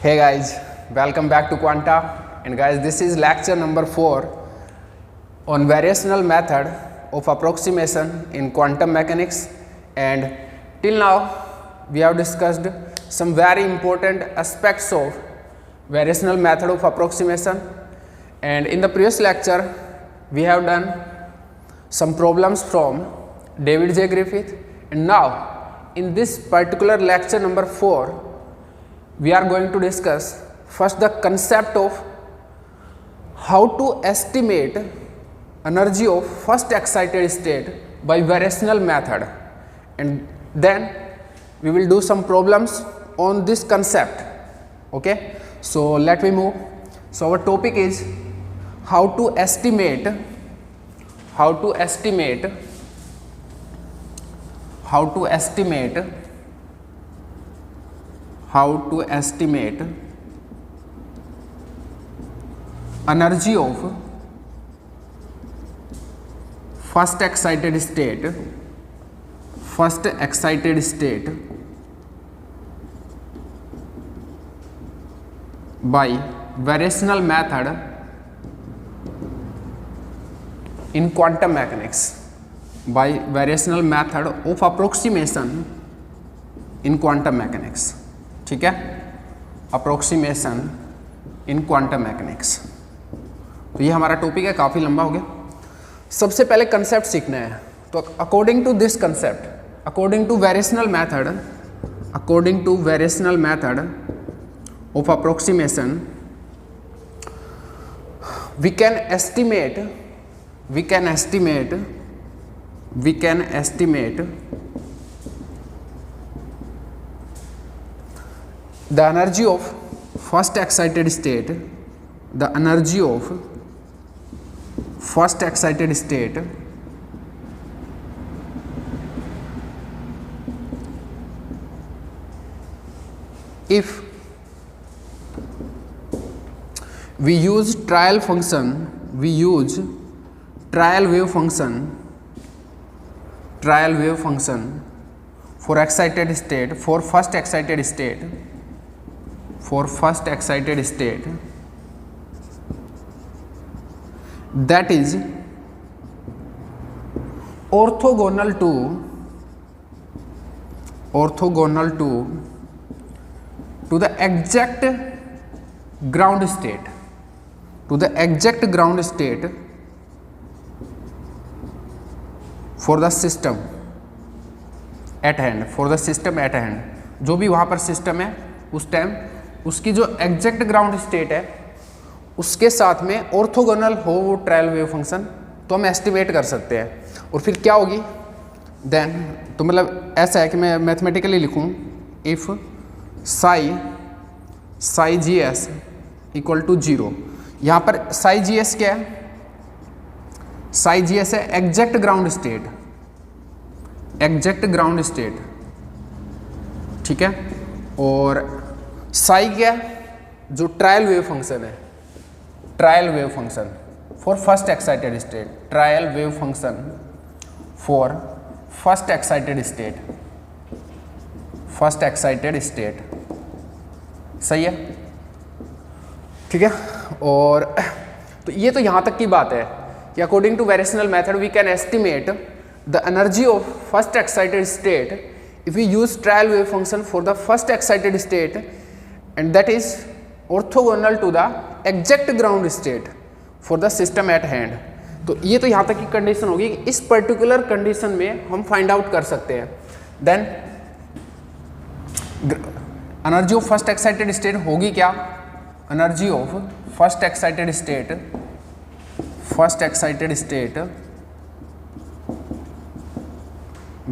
Hey guys, welcome back to Quanta, and guys, this is lecture number 4 on variational method of approximation in quantum mechanics. And till now we have discussed some very important aspects of variational method of approximation, and in the previous lecture we have done some problems from David J. Griffith, and now in this particular lecture number 4 we are going to discuss first the concept of how to estimate energy of first excited state by variational method, and then we will do some problems on this concept. Okay, so let me move. So our topic is how to estimate energy of first excited state by variational method in quantum mechanics, by variational method of approximation in quantum mechanics. ठीक है, approximation इन quantum mechanics. तो ये हमारा topic है, काफ़ी लंबा हो गया. सबसे पहले कंसेप्ट सीखना है. तो according to this concept, according to variational method of approximation, we can estimate the energy of first excited state, if we use trial wave function for first excited state that is orthogonal to the exact ground state, for the system at hand, जो भी वहाँ पर system है उस time उसकी जो exact ground state है उसके साथ में ऑर्थोगोनल हो वो ट्रायल वेव फंक्शन, तो हम एस्टिमेट कर सकते हैं. और फिर क्या होगी देन, तो मतलब ऐसा है कि मैं मैथमेटिकली लिखूँ, if psi G S equal to 0. यहाँ पर साई जी एस क्या है? साई जी एस है एग्जैक्ट ग्राउंड स्टेट, ठीक है. और साई क्या है? जो ट्रायल वेव फंक्शन है, फॉर फर्स्ट एक्साइटेड स्टेट, सही है, ठीक है. और तो ये तो यहाँ तक की बात है कि according to variational method we can estimate the energy of first excited state if we use trial wave function for the first excited state, and that is orthogonal to the exact ground state for the system at hand. तो ये तो यहाँ तक की condition होगी, इस particular condition में हम फाइंड आउट कर सकते हैं. Then energy of first excited state होगी क्या? Energy of first excited state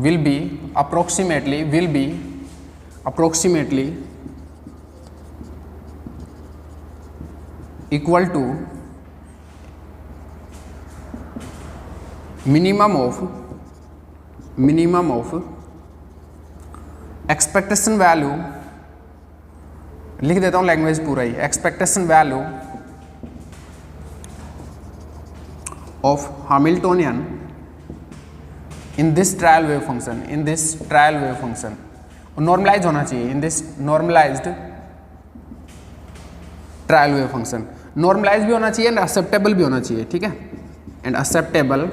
will be approximately equal to minimum of expectation value, लिख देता हूँ लैंग्वेज पूरा ही, expectation value of Hamiltonian in this trial wave function, और नॉर्मलाइज होना चाहिए in this normalized trial wave function. Normalize भी होना चाहिए एंड एक्सेप्टेबल भी होना चाहिए, ठीक है, and acceptable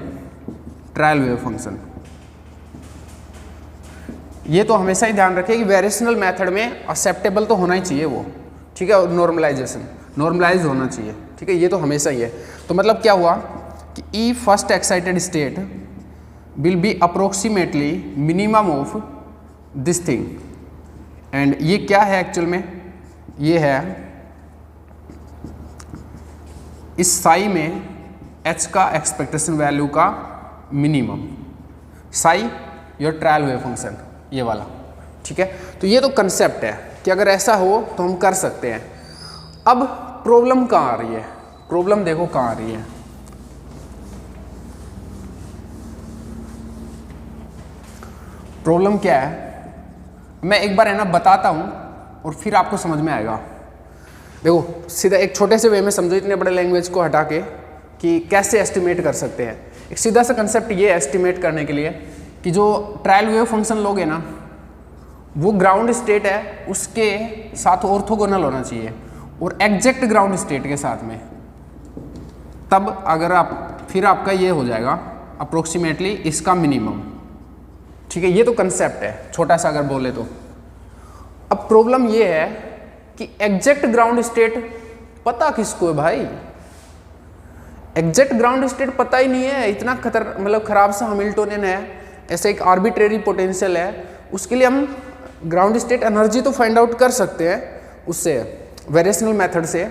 trial wave function. ये तो हमेशा ही ध्यान रखिए कि वेरिएशनल मेथड में एक्सेप्टेबल तो होना ही चाहिए वो, ठीक है, और नॉर्मलाइजेशन नॉर्मलाइज होना चाहिए, ठीक है, ये तो हमेशा ही है। तो मतलब क्या हुआ कि E first excited state will be approximately minimum of this thing, and ये क्या है एक्चुअल में, ये है इस साई में एच का एक्सपेक्टेशन वैल्यू का minimum, Sai your trial wave function, ये वाला, ठीक है। तो ये तो कंसेप्ट है कि अगर ऐसा हो तो हम कर सकते हैं। अब प्रॉब्लम कहाँ आ रही है, प्रॉब्लम देखो कहाँ आ रही है। प्रॉब्लम क्या है, मैं एक बार है ना बताता हूँ और फिर आपको समझ में आएगा। देखो सीधा एक छोटे से वे में समझो, इतने बड़े लैंग्वेज को हटा के, कि कैसे एस्टिमेट कर सकते हैं। एक सीधा सा कंसेप्ट ये है एस्टिमेट करने के लिए कि जो ट्रायल वेव फंक्शन लोगे ना, वो ग्राउंड स्टेट है उसके साथ ऑर्थोगोनल होना चाहिए और एग्जैक्ट ग्राउंड स्टेट के साथ में, तब अगर आप फिर आपका ये हो जाएगा अप्रोक्सीमेटली इसका मिनिमम, ठीक है। ये तो कंसेप्ट है छोटा सा अगर बोले तो। अब प्रॉब्लम ये है कि एग्जैक्ट ग्राउंड स्टेट पता किसको है भाई, एग्जैक्ट ग्राउंड स्टेट पता ही नहीं है। इतना मतलब खराब सा हैमिल्टोनियन है, ऐसे एक आर्बिट्रेरी पोटेंशियल है, उसके लिए हम ग्राउंड स्टेट एनर्जी तो फाइंड आउट कर सकते हैं उससे वेरिएशनल मेथड से,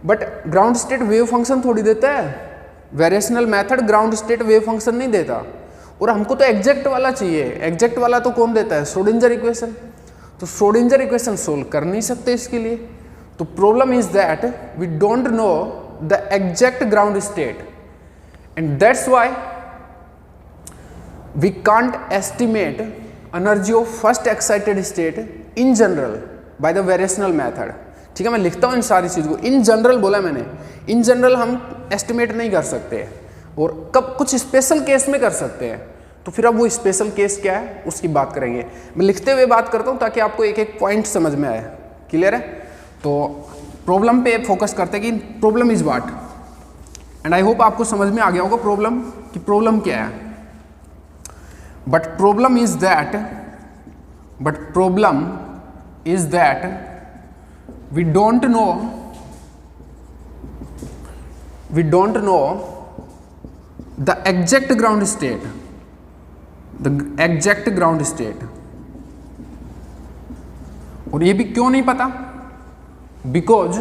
but ground state wave function थोड़ी देता है। Variational method ground state wave function नहीं देता, और हमको तो एग्जैक्ट वाला चाहिए। एग्जैक्ट वाला तो कौन देता है, श्रोडिंजर इक्वेशन। तो श्रोडिंजर इक्वेशन सोल्व कर नहीं सकते इसके लिए। तो problem is that we don't know the exact ground state, and that's why we can't estimate energy of first excited state in general by the variational method, ठीक है। मैं लिखता हूँ इन सारी चीज़ को, इन जनरल बोला मैंने, इन जनरल हम एस्टिमेट नहीं कर सकते, और कब कुछ स्पेशल केस में कर सकते हैं। तो फिर अब वो स्पेशल केस क्या है उसकी बात करेंगे। मैं लिखते हुए बात करता हूँ ताकि आपको एक एक पॉइंट समझ में आए, क्लियर है। तो प्रॉब्लम पे फोकस करते हैं कि problem is what, and I hope आपको समझ में आ गया होगा प्रॉब्लम कि प्रॉब्लम क्या है। But problem is that we don't know the exact ground state, और ये भी क्यों नहीं पता, because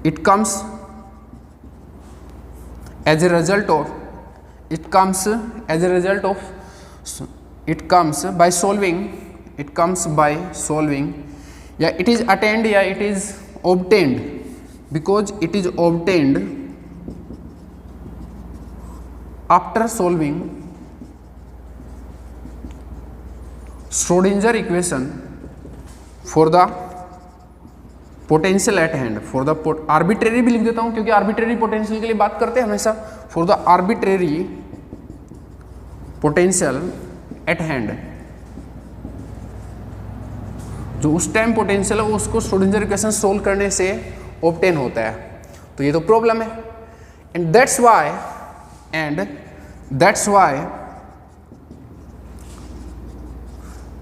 it comes as a result of by solving, या it is attained या it is obtained, because it is obtained after solving Schrodinger equation for the potential at hand, for the arbitrary भी लिख देता हूं क्योंकि arbitrary potential के लिए बात करते हैं हमेशा। For the arbitrary potential at hand, जो उस टाइम पोटेंशियल है वो उसको श्रोडिंगर इक्वेशन सोल्व करने से ऑब्टेन होता है। तो ये तो प्रॉब्लम है, and that's why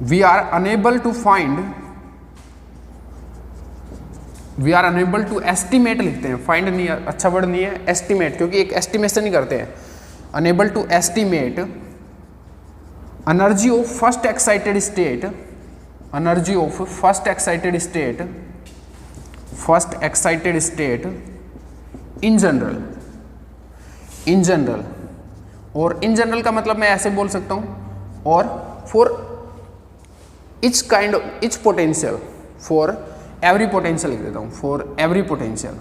we are unable to estimate लिखते हैं, फाइंड नहीं अच्छा वर्ड नहीं है, एस्टिमेट, क्योंकि एक एस्टिमेशन ही करते हैं। Unable to estimate energy of first excited state in general, और इन जनरल का मतलब मैं ऐसे बोल सकता हूं, और for each potential, for every potential लिख देता हूं, for every potential.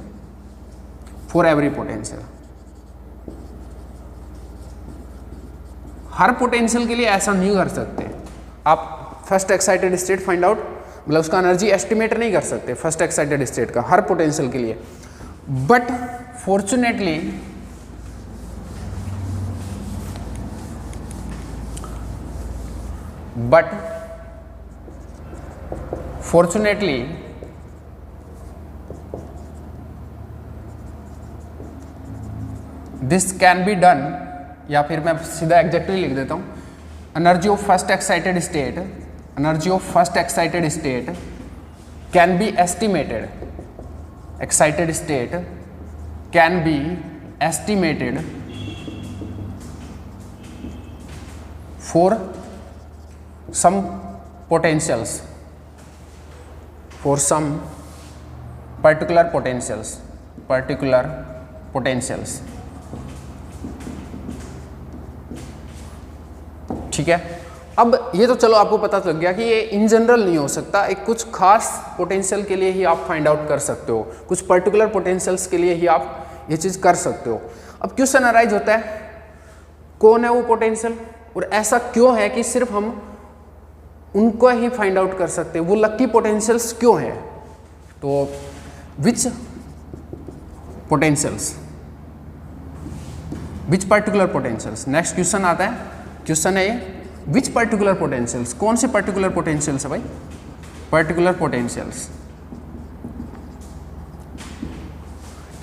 Her potential के लिए ऐसा नहीं कर सकते आप। First excited state find out, मतलब उसका एनर्जी एस्टिमेट नहीं कर सकते फर्स्ट एक्साइटेड स्टेट का हर पोटेंशियल के लिए। But fortunately this can be done, या फिर मैं सीधा एग्जैक्टली लिख देता हूं, energy of first excited state, energy of first excited state can be estimated, excited state can be estimated for some potentials, for some particular potentials, ठीक है। अब ये तो चलो आपको पता लग गया कि ये इन जनरल नहीं हो सकता, एक कुछ खास पोटेंशियल के लिए ही आप फाइंड आउट कर सकते हो, कुछ पर्टिकुलर पोटेंशियल्स के लिए ही आप ये चीज़ कर सकते हो। अब क्वेश्चन अराइज होता है कौन है वो पोटेंशियल, और ऐसा क्यों है कि सिर्फ हम उनको ही फाइंड आउट कर सकते हैं, वो लकी पोटेंशियल्स क्यों हैं। तो which potentials, which particular potentials, next question आता है, क्वेश्चन है ये विच पर्टिकुलर पोटेंशियल्स, कौन से पर्टिकुलर पोटेंशियल्स है भाई, particular potentials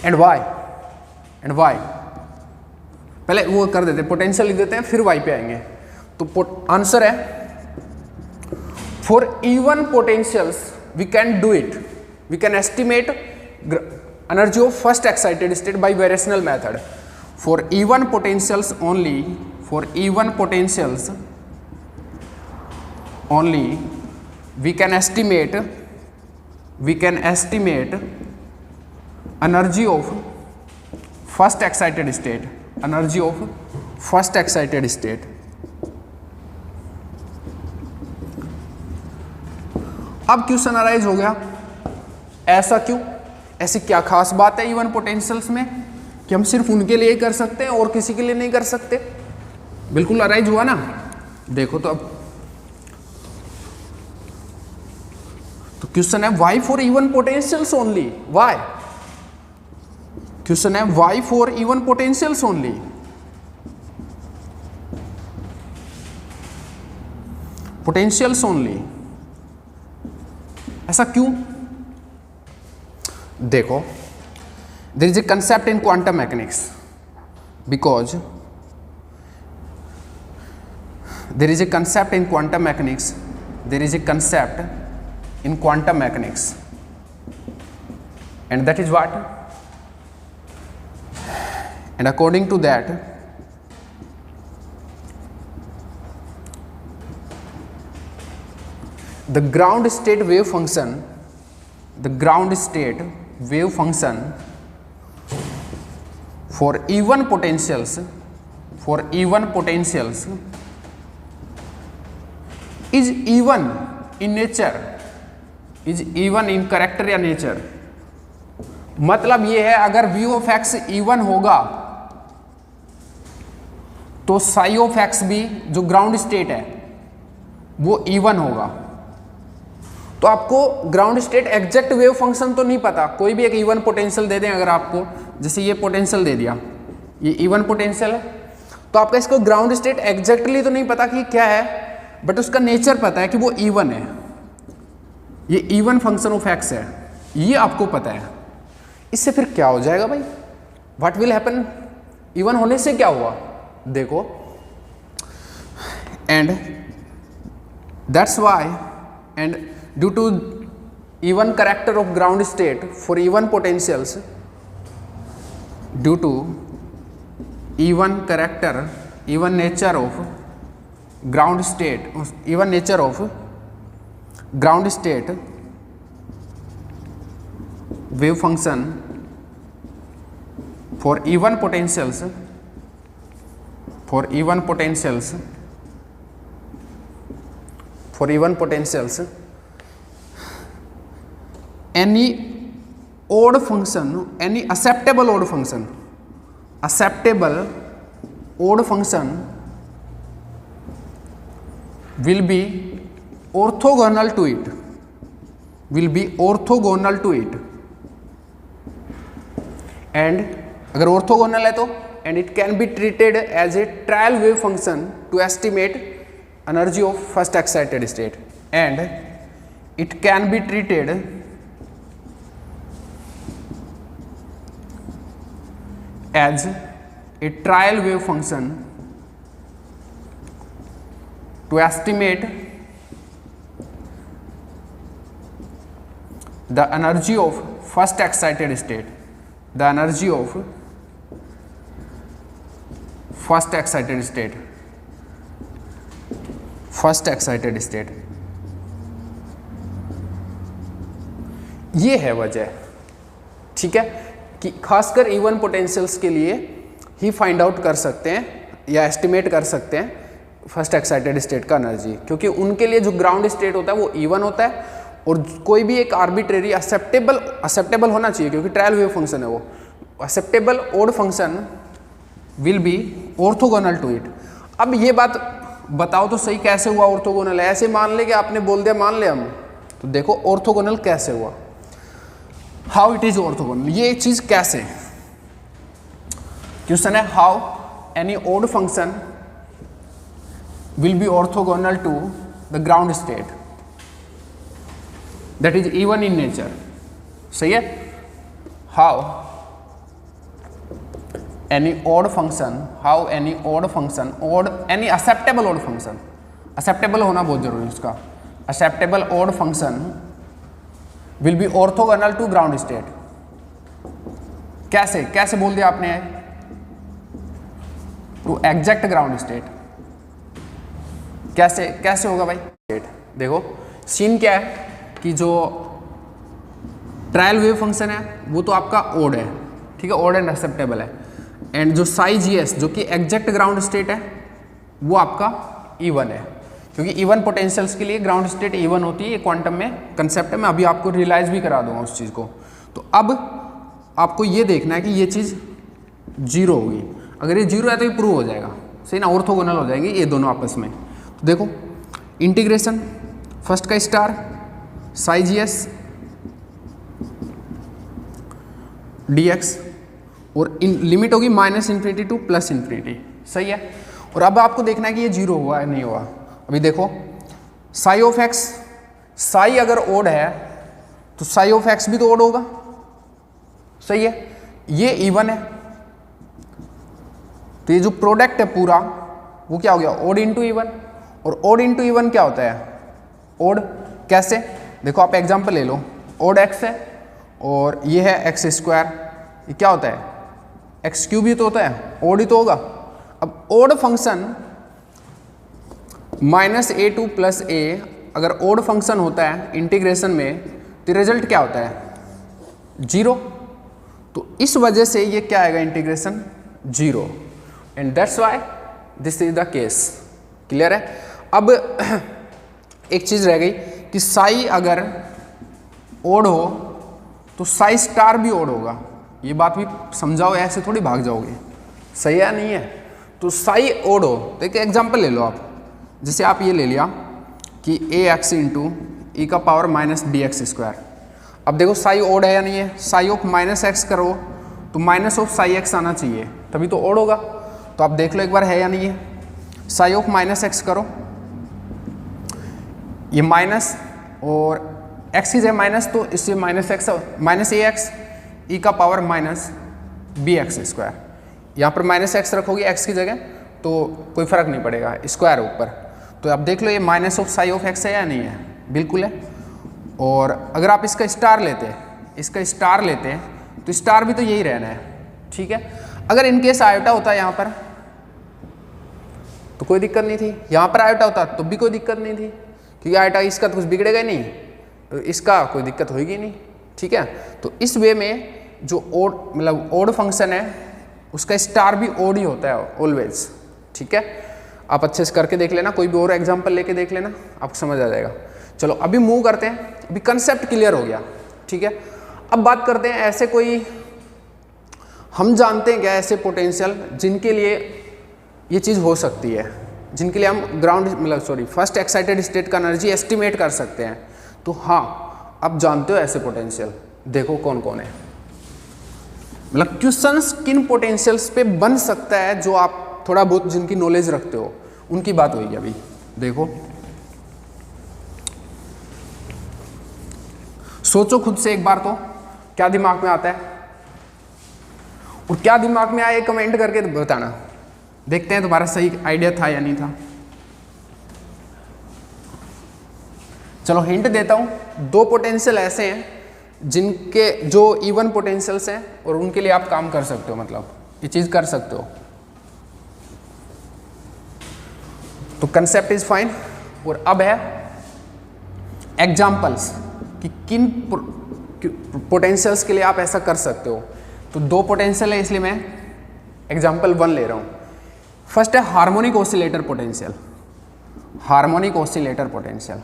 and why, and why, पहले वो कर देते हैं, पोटेंशियल लिख देते हैं फिर वाई पे आएंगे। तो आंसर है for even potentials we can do it, we can estimate energy of first excited state by variational method. For even potentials only, for even potentials only we can estimate energy of first excited state, energy of first excited state। अब question arise हो गया ऐसा क्यों, ऐसी क्या खास बात है इवन पोटेंशियल्स में कि हम सिर्फ उनके लिए ही कर सकते हैं और किसी के लिए नहीं कर सकते। बिल्कुल अराइज हुआ ना। देखो तो अब तो क्वेश्चन है why for even potentials only, why, question है why for even potentials only. Potentials only, ऐसा क्यों। देखो there is a concept in quantum mechanics, because there is a concept in quantum mechanics, there is a concept in quantum mechanics, and that is what, and according to that the ground state wave function, the ground state wave function for even potentials, for even potentials is even in nature, is even in character या nature. मतलब ये है अगर v of x even होगा तो Sai of x भी जो ground state है वो इवन होगा। तो आपको ground state exact wave function तो नहीं पता, कोई भी एक इवन पोटेंशियल दे दें अगर आपको, जैसे ये पोटेंशियल दे दिया, ये इवन पोटेंशियल है, तो आपका इसको ग्राउंड स्टेट एग्जैक्टली तो नहीं पता कि क्या है, बट उसका नेचर पता है कि वो इवन है, ये इवन फंक्शन ऑफ एक्स है, ये आपको पता है। इससे फिर क्या हो जाएगा भाई, व्हाट विल हैपन, इवन होने से क्या हुआ। देखो and that's why, and due to even character of ground state for even potentials, due to even character, even nature of ground state, even nature of ground state wave function for even potentials, for even potentials, for even potentials any odd function, any acceptable odd function, acceptable odd function will be orthogonal to it, will be orthogonal to it, and अगर orthogonal है तो and it can be treated as a trial wave function to estimate energy of first excited state, and it can be treated as a trial wave function to estimate the energy of first excited state, the energy of first excited state, first excited state। ये है वजह, ठीक है, कि खासकर even potentials के लिए ही find out कर सकते हैं या एस्टिमेट कर सकते हैं फर्स्ट एक्साइटेड स्टेट का एनर्जी, क्योंकि उनके लिए जो ग्राउंड स्टेट होता है वो इवन होता है और कोई भी एक आर्बिट्रेरी एक्सेप्टेबल होना चाहिए, क्योंकि ट्रायल वेव फंक्शन है वो, acceptable odd function will be orthogonal to it. अब ये बात बताओ तो सही, कैसे हुआ ऑर्थोगोनल? ऐसे मान ले कि आपने बोल दिया मान ले हम, तो देखो ऑर्थोगोनल कैसे हुआ, हाउ इट इज ऑर्थोगोनल, ये चीज कैसे। क्वेश्चन है how any odd function will be orthogonal to the ground state that is even in nature. सही है, how any odd function, how any odd function, odd any acceptable odd function, acceptable होना बहुत जरूरी है उसका, acceptable odd function will be orthogonal to ground state। कैसे कैसे बोल दिया आपने, to exact ground state, कैसे कैसे होगा भाई? देखो सीन क्या है कि जो ट्रायल वेव फंक्शन है वो तो आपका ओड है, ठीक है, ओड एंड एक्सेप्टेबल है, एंड जो साई जी एस जो कि एग्जैक्ट ग्राउंड स्टेट है वो आपका इवन है, क्योंकि इवन पोटेंशियल्स के लिए ग्राउंड स्टेट इवन होती है, ये क्वांटम में कंसेप्ट है, मैं अभी आपको रियलाइज भी करा दूंगा उस चीज़ को। तो अब आपको ये देखना है कि ये चीज़ जीरो होगी, अगर ये जीरो है तो ये प्रूव हो जाएगा, सही ना, ऑर्थोगोनल हो जाएंगे ये दोनों आपस में। तो देखो इंटीग्रेशन फर्स्ट का star Sai G S D x और लिमिट होगी -∞ टू +∞, सही है। और अब आपको देखना है कि ये जीरो हुआ है नहीं हुआ। अभी देखो साई ऑफ एक्स, साई अगर ओड है तो साई ऑफ एक्स भी तो ओड होगा, सही है, ये इवन है, तो ये जो प्रोडक्ट है पूरा वो क्या हो गया, ओड इंटू इवन। और ओड इंटू इवन क्या होता है, ओड कैसे, देखो आप एग्जांपल ले लो, ओड एक्स है और ये है एक्स स्क्वायर, ये क्या होता है एक्स क्यूब ही तो होता है, ओड ही तो होगा। अब ओड फंक्शन -a2 + a अगर ओड फंक्शन होता है इंटीग्रेशन में तो रिजल्ट क्या होता है, जीरो। तो इस वजह से ये क्या आएगा, integration zero, and that's why this is the case. Clear है। अब एक चीज रह गई कि साई अगर ओड हो तो साई स्टार भी ओड होगा, ये बात भी समझाओ, ऐसे थोड़ी भाग जाओगे, सही है नहीं है। तो साई ओड हो तो एक एग्जांपल ले लो आप, जैसे आप ये ले लिया कि ax × e⁻−bx²। अब देखो साई ओड है या नहीं है, साई ऑफ -x करो तो -साई x आना चाहिए तभी तो ओड होगा। तो आप देख लो एक बार है या नहीं है, साई ऑफ -x करो, ये माइनस और x की जगह माइनस तो इससे -x -ax e⁻−bx², यहाँ पर -x रखोगे x की जगह तो कोई फर्क नहीं पड़ेगा, स्क्वायर ऊपर। तो आप देख लो ये -साई⁡ है या नहीं है, बिल्कुल है। और अगर आप इसका स्टार लेते तो स्टार भी तो यही रहना है, ठीक है। अगर इनकेस आयोटा होता यहाँ पर तो कोई दिक्कत नहीं थी, यहाँ पर आयोटा होता तो भी कोई दिक्कत नहीं थी, क्योंकि आयोटा इसका तो कुछ बिगड़ेगा ही नहीं, तो इसका कोई दिक्कत होगी नहीं, ठीक है। तो इस वे में जो ओड मतलब ओड फंक्शन है उसका स्टार भी ओड ही होता है ऑलवेज, ठीक है। आप अच्छे से करके देख लेना, कोई भी और एग्जांपल लेके देख लेना, आपको समझ आ जाएगा। चलो अभी मूव करते हैं, अभी कंसेप्ट क्लियर हो गया, ठीक है। अब बात करते हैं ऐसे कोई हम जानते हैं क्या ऐसे पोटेंशियल जिनके लिए ये चीज़ हो सकती है, जिनके लिए हम फर्स्ट एक्साइटेड स्टेट का एनर्जी एस्टिमेट कर सकते हैं। तो हाँ, अब जानते हो ऐसे पोटेंशियल, देखो कौन कौन है, मतलब क्वेश्चंस किन पोटेंशियल्स पे बन सकता है जो आप थोड़ा बहुत जिनकी नॉलेज रखते हो उनकी बात होगी अभी। देखो सोचो खुद से एक बार, तो क्या दिमाग में आता है, और क्या दिमाग में आया कमेंट करके बताना। देखते हैं तुम्हारा सही आइडिया था या नहीं था। चलो हिंट देता हूं, दो पोटेंशियल ऐसे हैं जिनके जो इवन पोटेंशियल्स हैं और उनके लिए आप काम कर सकते हो, मतलब ये चीज कर सकते हो। तो कंसेप्ट इज फाइन। और अब है एग्जाम्पल्स कि किन पोटेंशियल्स के लिए आप ऐसा कर सकते हो। तो दो पोटेंशियल है इसलिए मैं एग्जाम्पल 1 ले रहा हूं। फर्स्ट है harmonic oscillator potential. Harmonic oscillator potential,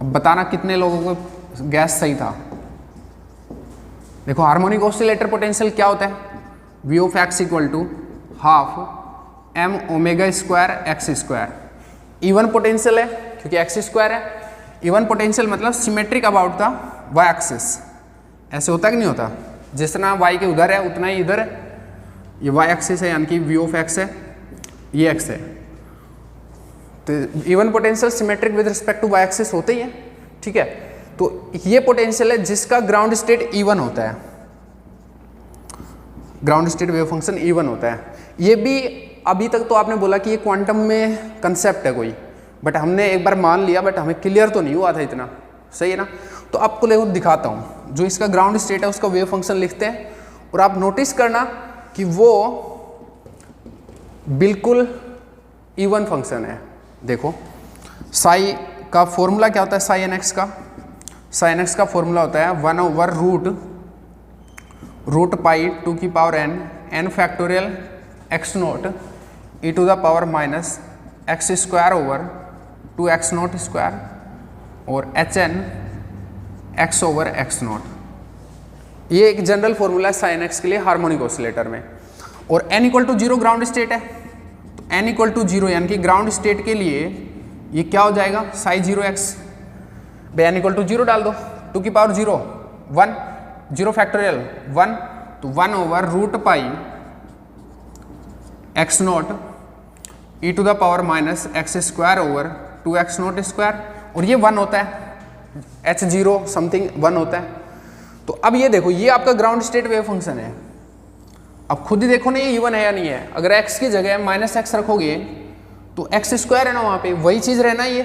अब बताना कितने लोगों को गैस सही था। देखो हार्मोनिक ऑसिलेटर पोटेंशियल क्या होता है, V of x equal to half M omega square x square. Even potential है क्योंकि एक्स स्क्वायर है। इवन पोटेंशियल मतलब symmetric about the Y axis. ऐसे होता कि नहीं होता, जितना y के उधर है उतना ही इधर है। ये वाई एक्सिस है यानी कि V ऑफ x है, ये x है। तो even potential symmetric with respect to Y axis होते ही है, ठीक है। तो ये पोटेंशियल है जिसका ग्राउंड स्टेट इवन होता है, ground state wave function even होता है। ये भी अभी तक तो आपने बोला कि ये क्वांटम में कंसेप्ट है कोई, बट हमने एक बार मान लिया, बट हमें क्लियर तो नहीं हुआ था इतना, सही है ना। तो आपको देखो दिखाता हूँ, जो इसका ग्राउंड स्टेट है उसका वेव फंक्शन लिखते हैं, और आप नोटिस करना कि वो बिल्कुल इवन फंक्शन है। देखो साई का फॉर्मूला क्या होता है, साई एन एक्स का, साई एन एक्स का फॉर्मूला होता है 1/रूट पाई टू की power n factorial x naught e to the power minus x square over 2x naught square और hn x over x naught. ये एक जनरल फॉर्मूला है साइन एक्स के लिए हार्मोनिक ऑसिलेटर में। और n equal to 0 ground state है, तो n इक्वल टू 0 यानी कि ग्राउंड स्टेट के लिए ये क्या हो जाएगा, Sai 0x। n equal to 0 डाल दो, 2 की पावर 0 1 0 फैक्टोरियल 1, तो 1 over root pi x naught e to the power minus x square over 2x naught square, और ये 1 होता है, h0 समथिंग 1 होता है। तो अब ये देखो, ये आपका ग्राउंड स्टेट वेव फंक्शन है। अब खुद ही देखो ना ये इवन है या नहीं है। अगर x की जगह माइनस एक्स रखोगे तो एक्स स्क्वायर है ना वहाँ पे, वही चीज़ रहना ये,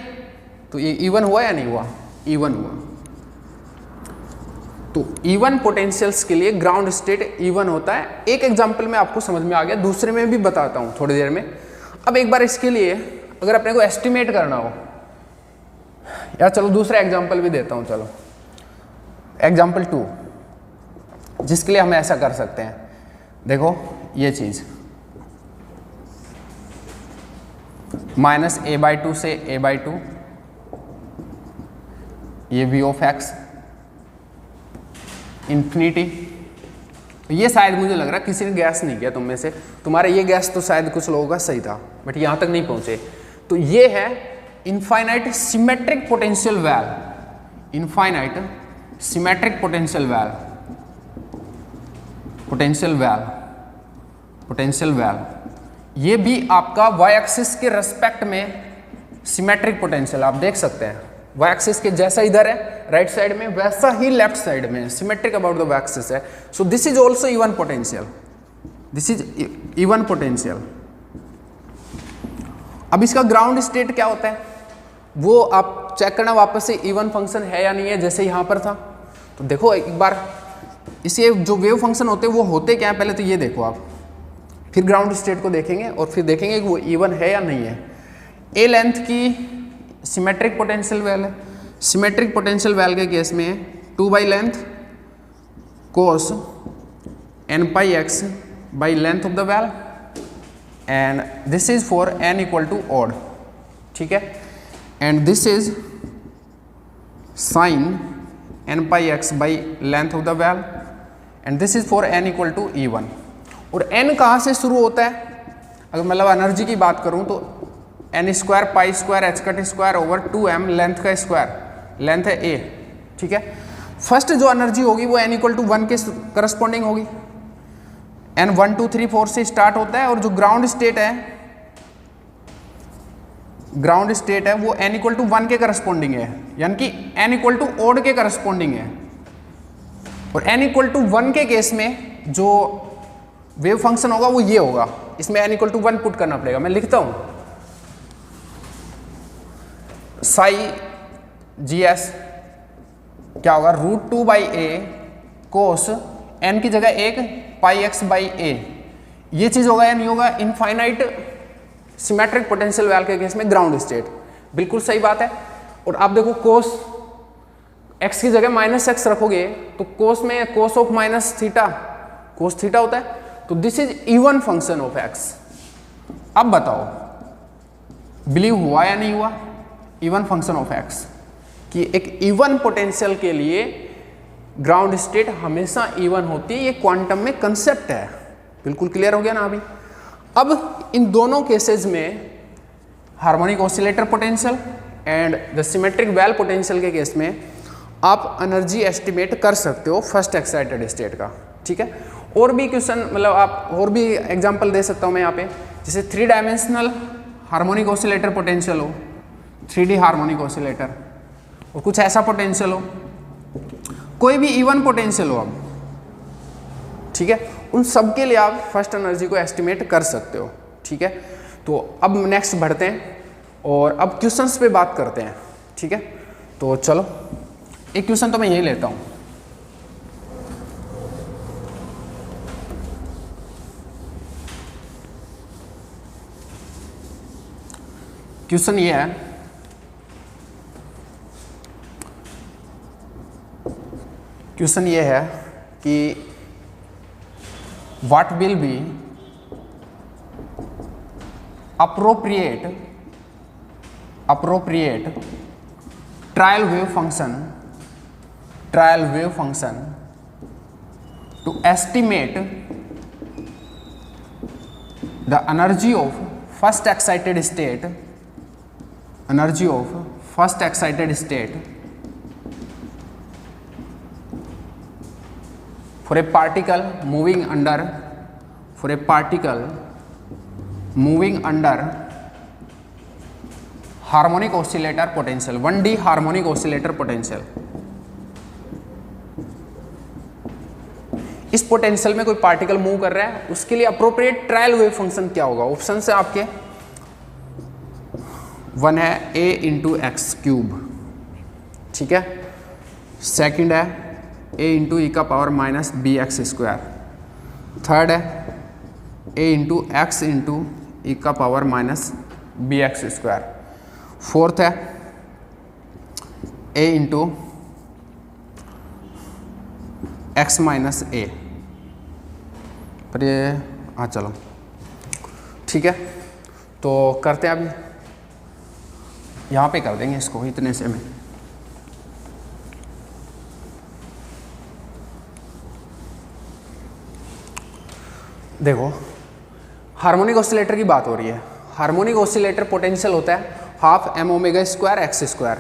तो ये इवन हुआ या नहीं हुआ, इवन हुआ। तो इवन पोटेंशियल्स के लिए ग्राउंड स्टेट इवन होता है। एक एग्जांपल में आपको समझ में आ गया, दूसरे में भी बताता हूँ थोड़ी देर में। अब एक बार इसके लिए अगर अपने को एस्टिमेट करना हो, या चलो दूसरा एग्जांपल भी देता हूँ, चलो एग्जांपल 2, जिसके लिए हम ऐसा कर सकते हैं। देखो ये चीज़ माइनस a/2 से a/2, ये v ऑफ x इन्फिनिटी। तो ये शायद मुझे लग रहा है किसी ने गैस नहीं किया तुम में से, तुम्हारा ये गैस तो शायद कुछ लोगों का सही था, बट यहाँ तक नहीं पहुँचे। तो ये है infinite symmetric potential well, infinite symmetric potential well, potential well, potential well. ये भी आपका वाई एक्सिस के रेस्पेक्ट में सिमेट्रिक पोटेंशियल आप देख सकते हैं। वाई एक्सिस के जैसा इधर है राइट साइड में, वैसा ही लेफ्ट साइड में symmetric about the Y axis है। So this is also even potential, this is even potential. अब इसका ग्राउंड स्टेट क्या होता है वो आप चेक करना वापस से, इवन फंक्शन है या नहीं है, जैसे यहाँ पर था। तो देखो एक बार इसे जो वेव फंक्शन होते हैं वो होते क्या है, पहले तो ये देखो आप, फिर ग्राउंड स्टेट को देखेंगे और फिर देखेंगे कि वो इवन है या नहीं है। ए लेंथ की सिमेट्रिक पोटेंशियल वेल है। सिमेट्रिक पोटेंशियल वेल के केस में 2 by length cos n/x by length of the well, and this is for n equal to odd, ठीक है। And this is sine n/x by length of the well, and this is for n equal to even. और n कहाँ से शुरू होता है, अगर मतलब एनर्जी की बात करूँ तो n square pi square h cut square over 2m length का स्क्वायर, लेंथ है a, ठीक है। फर्स्ट जो एनर्जी होगी वो n इक्वल टू 1 के करस्पॉन्डिंग होगी। n 1 2 3 4 से स्टार्ट होता है, और जो ग्राउंड स्टेट है ग्राउंड स्टेट है वो n इक्वल टू 1 के करस्पॉन्डिंग है, यानी कि n इक्वल टू ओड के करस्पॉन्डिंग है। और n इक्वल टू 1 के केस में जो वेव फंक्शन होगा वो ये होगा, इसमें n इक्वल टू 1 पुट करना पड़ेगा। मैं लिखता हूं साई GS क्या होगा, √2/a कोस n की जगह 1 πx/a। ये चीज होगा या नहीं होगा, इनफाइनाइट सिमेट्रिक पोटेंशियल वेल के केस में ग्राउंड स्टेट। बिल्कुल सही बात है। और आप देखो कोस x की जगह -x रखोगे तो कोस में cos of minus theta cos theta होता है, तो this is even function of x। अब बताओ बिलीव हुआ या नहीं हुआ, इवन फंक्शन ऑफ x कि एक इवन पोटेंशियल के लिए ग्राउंड स्टेट हमेशा इवन होती है, ये क्वांटम में कंसेप्ट है। बिल्कुल क्लियर हो गया ना अभी। अब इन दोनों केसेस में harmonic oscillator potential and the symmetric well potential के केस में आप एनर्जी एस्टिमेट कर सकते हो फर्स्ट एक्साइटेड स्टेट का, ठीक है। और भी क्वेश्चन मतलब आप और भी एग्जांपल दे सकता हूँ मैं यहाँ पे, जैसे 3 डायमेंशनल हार्मोनिक ऑसिलेटर पोटेंशियल हो, 3D हार्मोनिक ऑसिलेटर, और कुछ ऐसा पोटेंशियल हो, कोई भी इवन पोटेंशियल हो अब, ठीक है, उन सब के लिए आप फर्स्ट एनर्जी को एस्टिमेट कर सकते हो, ठीक है। तो अब नेक्स्ट बढ़ते हैं और अब क्वेश्चंस पे बात करते हैं, ठीक है। तो चलो एक क्वेश्चन तो मैं यही लेता हूं। क्वेश्चन ये है, क्वेश्चन ये है कि what will be appropriate trial wave function to estimate the energy of first excited state for a particle moving under harmonic oscillator potential, 1D harmonic oscillator potential. इस पोटेंशियल में कोई पार्टिकल मूव कर रहा है, उसके लिए अप्रोप्रिएट ट्रायल वेव फंक्शन क्या होगा। ऑप्शन है आपके, 1 है a इंटू एक्स क्यूब, ठीक है। सेकंड है a इंटू ई का power minus B x square. Third है a इंटू एक्स इंटू ई का power minus B x square. Fourth है a into x minus a. पर ये हाँ चलो ठीक है, तो करते हैं अभी यहाँ पे कर देंगे इसको इतने से में। देखो हार्मोनिक ऑसिलेटर की बात हो रही है। हार्मोनिक ऑसिलेटर पोटेंशियल होता है half M omega square x square,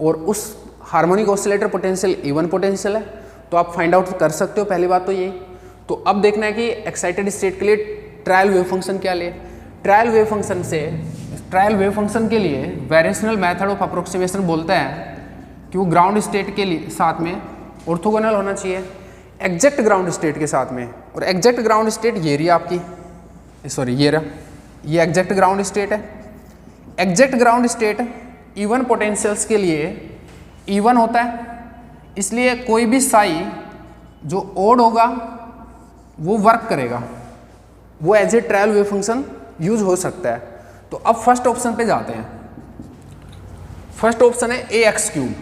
और उस harmonic oscillator potential even potential है, तो आप फाइंड आउट कर सकते हो। पहली बात तो यही। तो अब देखना है कि एक्साइटेड स्टेट के लिए ट्रायल वेव फंक्शन क्या ले। ट्रायल वेव फंक्शन के लिए वेरिएशनल मेथड ऑफ अप्रोक्सीमेशन बोलता है कि वो ग्राउंड स्टेट के लिए साथ में ऑर्थोगोनल होना चाहिए एग्जैक्ट ग्राउंड स्टेट के साथ में। और एग्जैक्ट ग्राउंड स्टेट ये रही आपकी, सॉरी ये रहा, ये एग्जैक्ट ग्राउंड स्टेट है। Exact ground state even potentials के लिए इवन होता है, इसलिए कोई भी साई जो ओड होगा वो वर्क करेगा, वो as a trial wave function use हो सकता है। तो अब फर्स्ट ऑप्शन पे जाते हैं। फर्स्ट ऑप्शन है ए एक्स क्यूब।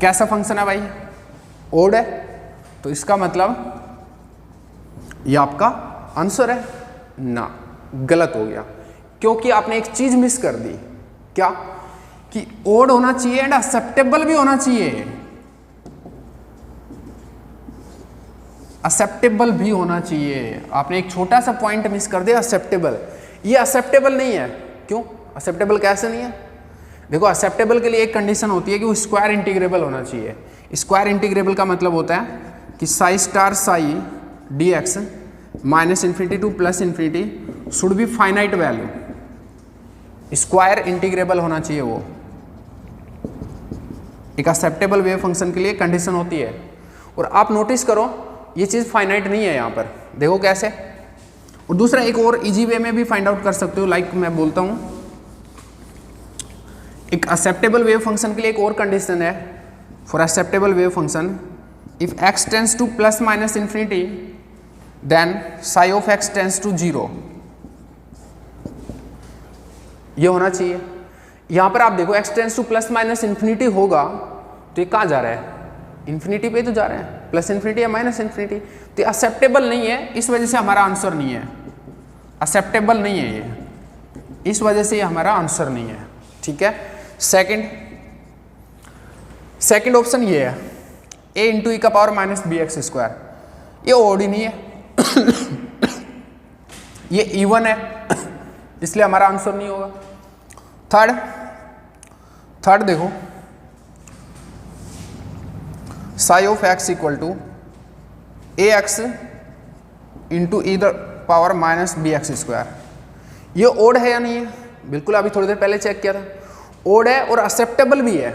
कैसा फंक्शन है भाई, ओड है, तो इसका मतलब ये आपका आंसर है ना, गलत हो गया, क्योंकि आपने एक चीज मिस कर दी। क्या कि ओड होना चाहिए एंड एक्सेप्टेबल भी होना चाहिए, एक्सेप्टेबल भी होना चाहिए। आपने एक छोटा सा पॉइंट मिस कर दिया, एक्सेप्टेबल। ये एक्सेप्टेबल नहीं है। क्यों एक्सेप्टेबल कैसे नहीं है? देखो एक्सेप्टेबल के लिए एक कंडीशन होती है कि वो स्क्वायर इंटीग्रेबल होना चाहिए। स्क्वायर इंटीग्रेबल का मतलब होता है कि Sai star Sai D x minus infinity to plus infinity should be finite value. Square integrable होना चाहिए वो। एक एक्सेप्टेबल वेव फंक्शन के लिए कंडीशन होती है। और आप नोटिस करो ये चीज़ फाइनाइट नहीं है यहाँ पर, देखो कैसे। और दूसरा एक और इजी वे में भी फाइंड आउट कर सकते हो, लाइक मैं बोलता हूँ एक एक्सेप्टेबल वेव फंक्शन के लिए एक और कंडीशन है। For acceptable wave function if x tends to plus minus infinity then psi of x tends to 0, ये होना चाहिए। यहां पर आप देखो x tends to plus minus infinity होगा तो ये कहाँ जा रहा है, इन्फिनिटी पे तो जा रहा है, प्लस इन्फिनिटी या माइनस इन्फिनिटी, तो ये एक्सेप्टेबल नहीं है, इस वजह से हमारा आंसर नहीं है, एक्सेप्टेबल नहीं है ये, इस वजह से ये हमारा आंसर नहीं है। ठीक है, सेकंड ऑप्शन ये है a इंटू ई का power minus B x square, ये ओड ही नहीं है ये इवन है, इसलिए हमारा आंसर नहीं होगा। थर्ड देखो psi of x equal to a x into e the power minus B x square, ये ओड है या नहीं है, बिल्कुल अभी थोड़ी देर पहले चेक किया था, ओड है और एक्सेप्टेबल भी है।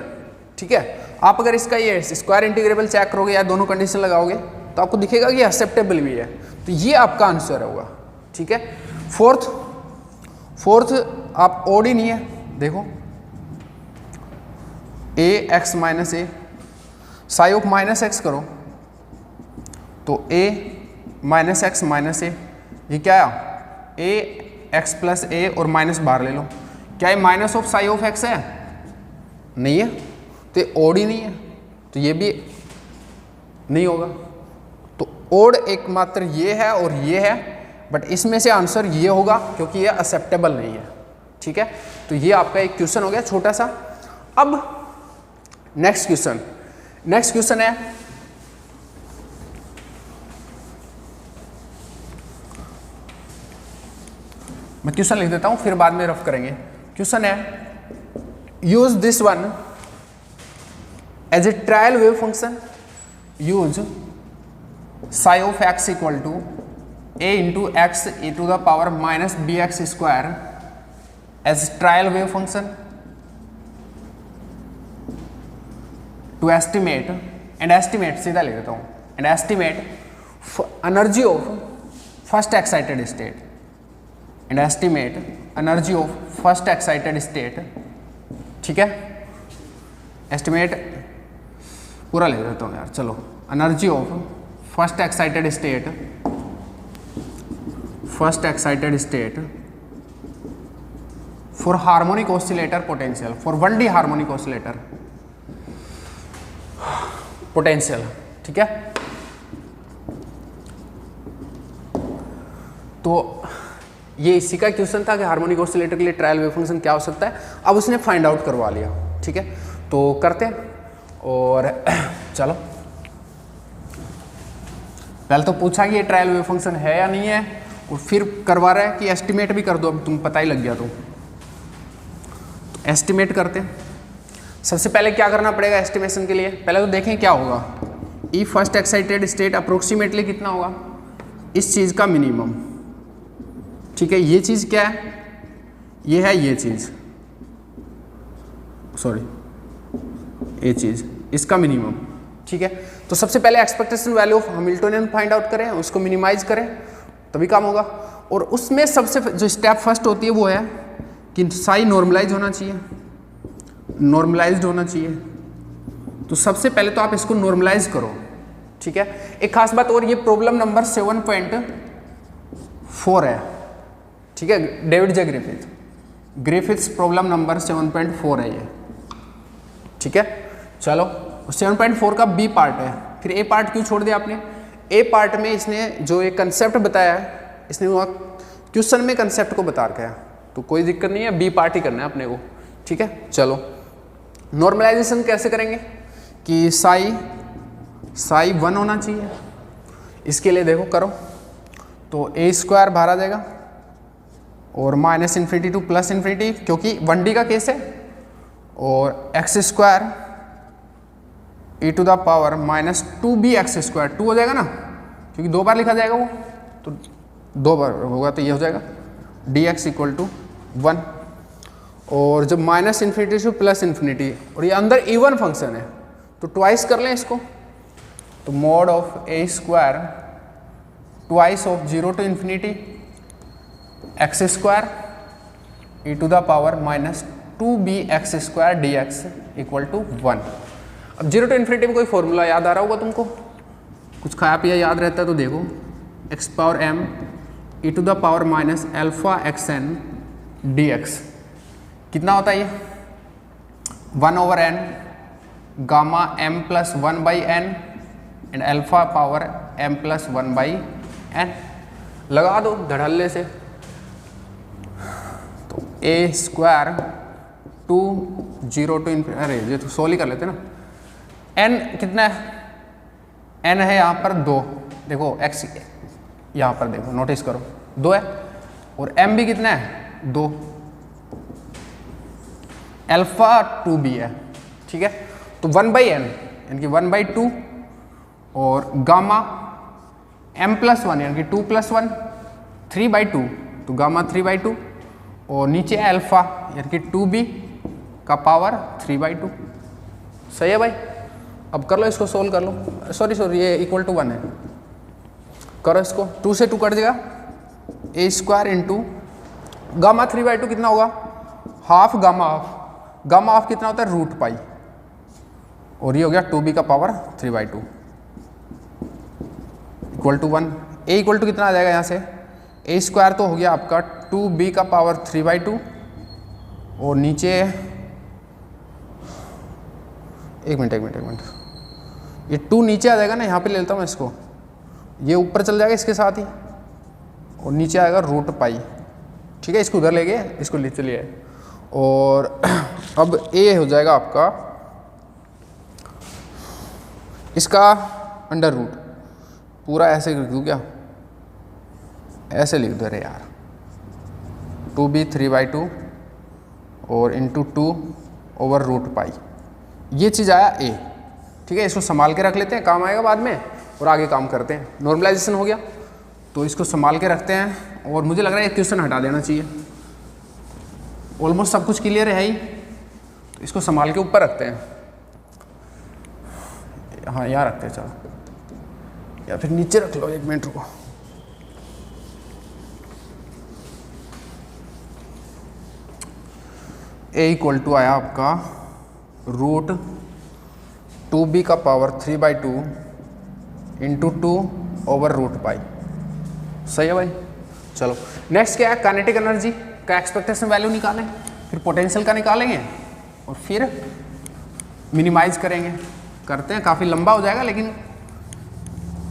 ठीक है, आप अगर इसका ये स्क्वायर इंटीग्रेबल चेक करोगे या दोनों कंडीशन लगाओगे तो आपको दिखेगा कि एक्सेप्टेबल भी है, तो ये आपका आंसर होगा। ठीक है, फोर्थ आप ओड ही नहीं है, देखो A X minus A, psi of minus X करो तो A minus X minus A, ये क्या है ए एक्स प्लस ए और माइनस बाहर ले लो, क्या ये minus of Sai of x है, नहीं है, तो ये ओड ही नहीं है, तो ये भी नहीं होगा। तो ओड एकमात्र ये है और ये है, बट इसमें से आंसर ये होगा क्योंकि ये एक्सेप्टेबल नहीं है। ठीक है, तो ये आपका एक क्वेश्चन हो गया छोटा सा। अब नेक्स्ट क्वेश्चन है मैं क्वेश्चन लिख देता हूं फिर बाद में रफ करेंगे। क्वेश्चन है use this one as a trial wave function, use psi of x equal to a into x e to the power minus B x square as trial wave function to estimate सीधा लिख देता हूँ, and estimate energy of first excited state, and estimate energy of first excited state. ठीक है, estimate पूरा लिख देता हूँ यार, चलो, energy of first excited state for harmonic oscillator potential, for 1D harmonic oscillator potential. ठीक है, तो ये इसी का क्वेश्चन था कि हार्मोनिक ऑसिलेटर के लिए ट्रायल वेव फंक्शन क्या हो सकता है, अब उसने फाइंड आउट करवा लिया। ठीक है, तो करते हैं और चलो, पहले तो पूछा कि ये ट्रायल वेव फंक्शन है या नहीं है, और फिर करवा रहा है कि एस्टिमेट भी कर दो, अब तुम पता ही लग गया तो एस्टिमेट करते हैं। सबसे पहले क्या करना पड़ेगा एस्टिमेशन के लिए, पहले तो देखें क्या होगा, ई फर्स्ट एक्साइटेड स्टेट अप्रोक्सीमेटली कितना होगा, इस चीज़ का मिनिमम। ठीक है, ये चीज़ क्या है, ये है ये चीज़, सॉरी ये चीज़, इसका मिनिमम। ठीक है, तो सबसे पहले expectation value of Hamiltonian find out करें, उसको मिनिमाइज करें, तभी काम होगा। और उसमें सबसे जो स्टेप फर्स्ट होती है वो है कि साई नॉर्मलाइज होना चाहिए, नॉर्मलाइज्ड होना चाहिए। तो सबसे पहले तो आप इसको नॉर्मलाइज करो। ठीक है, एक खास बात और, ये प्रॉब्लम नंबर 7.4 है। ठीक है, डेविड जे ग्रिफिथ्स प्रॉब्लम नंबर 7.4 है ये। ठीक है, चलो 7.4 का बी पार्ट है, फिर ए पार्ट क्यों छोड़ दिया आपने, ए पार्ट में इसने जो एक कंसेप्ट बताया है, इसने वहाँ क्वेश्चन में कंसेप्ट को बता रखा है, तो कोई दिक्कत नहीं है, बी पार्ट ही करना है अपने को। ठीक है, चलो नॉर्मलाइजेशन कैसे करेंगे कि साई 1 होना चाहिए, इसके लिए देखो करो तो ए स्क्वायर बाहर आ जाएगा और minus infinity to plus infinity, क्योंकि 1D का केस है, और x square e to the power minus 2b x square, 2 हो जाएगा ना, क्योंकि 2 बार लिखा जाएगा वो, तो 2 बार होगा तो ये हो जाएगा dx इक्वल टू 1। और जब माइनस इन्फिनिटी से प्लस इन्फिनिटी, और ये अंदर इवन फंक्शन है तो ट्वाइस कर लें इसको, तो mod of a square twice of 0 to infinity x square e to the power minus 2bx² dx equal to 1। अब 0 टू इन्फिनिटी में कोई फॉर्मूला याद आ रहा होगा तुमको, कुछ खाया पिया याद रहता है तो देखो, x power m e to the power minus alpha xn dx कितना होता है ये 1/n gamma m plus 1/n and alpha power m plus 1/n। लगा दो धड़ल्ले से, तो a स्क्वायर 0 टू इन्फिनिटी, अरे ये तो सोल्व ही कर लेते ना। n कितना है, n है यहाँ पर 2, देखो x यहाँ पर देखो नोटिस करो 2 है, और m भी कितना है 2, अल्फा 2b है, ठीक है। तो 1/n यानी कि 1/2 और गामा m प्लस 1 यानी कि 2 प्लस 1 3/2, तो गामा 3/2 और नीचे अल्फा यानी कि 2b का पावर 3/2। सही है भाई। अब कर लो इसको, सोल्व कर लो, सॉरी ये इक्वल टू 1 है, करो इसको, 2 से 2 कट जाएगा, a स्क्वायर इंटू गामा 3/2 कितना होगा, half gamma half, gamma half कितना होता है √π, और ये हो गया 2b का power 3/2 equal to 1। a equal to कितना आ जाएगा यहाँ से, a स्क्वायर तो हो गया आपका 2b का पावर 3/2 और नीचे एक मिनट ये 2 नीचे आ जाएगा ना, यहाँ पे ले लेता हूँ इसको, ये ऊपर चल जाएगा इसके साथ ही और नीचे आएगा √π, ठीक है। इसको उधर ले गए, इसको ले चलिए, और अब a हो जाएगा आपका इसका अंडर रूट, पूरा ऐसे लिख दूँ क्या, ऐसे लिख दो रे यार, 2b 3/2 और इंटू 2/√π, ये चीज़ आया a, ठीक है। इसको संभाल के रख लेते हैं, काम आएगा बाद में, और आगे काम करते हैं। नॉर्मलाइजेशन हो गया तो इसको संभाल के रखते हैं, और मुझे लग रहा है एक क्वेश्चन हटा देना चाहिए, ऑलमोस्ट सब कुछ क्लियर है ही, तो इसको संभाल के ऊपर रखते हैं, हाँ यहाँ रखते हैं, चलो, या फिर नीचे रख लो, 1 मिनट रुको। a इक्वल टू आया आपका √2b का पावर 3/2 इंटू 2/√π। सही है भाई। चलो नेक्स्ट क्या है, काइनेटिक एनर्जी का एक्सपेक्टेशन वैल्यू निकालें, फिर पोटेंशियल का निकालेंगे और फिर मिनिमाइज करेंगे। करते हैं, काफ़ी लंबा हो जाएगा लेकिन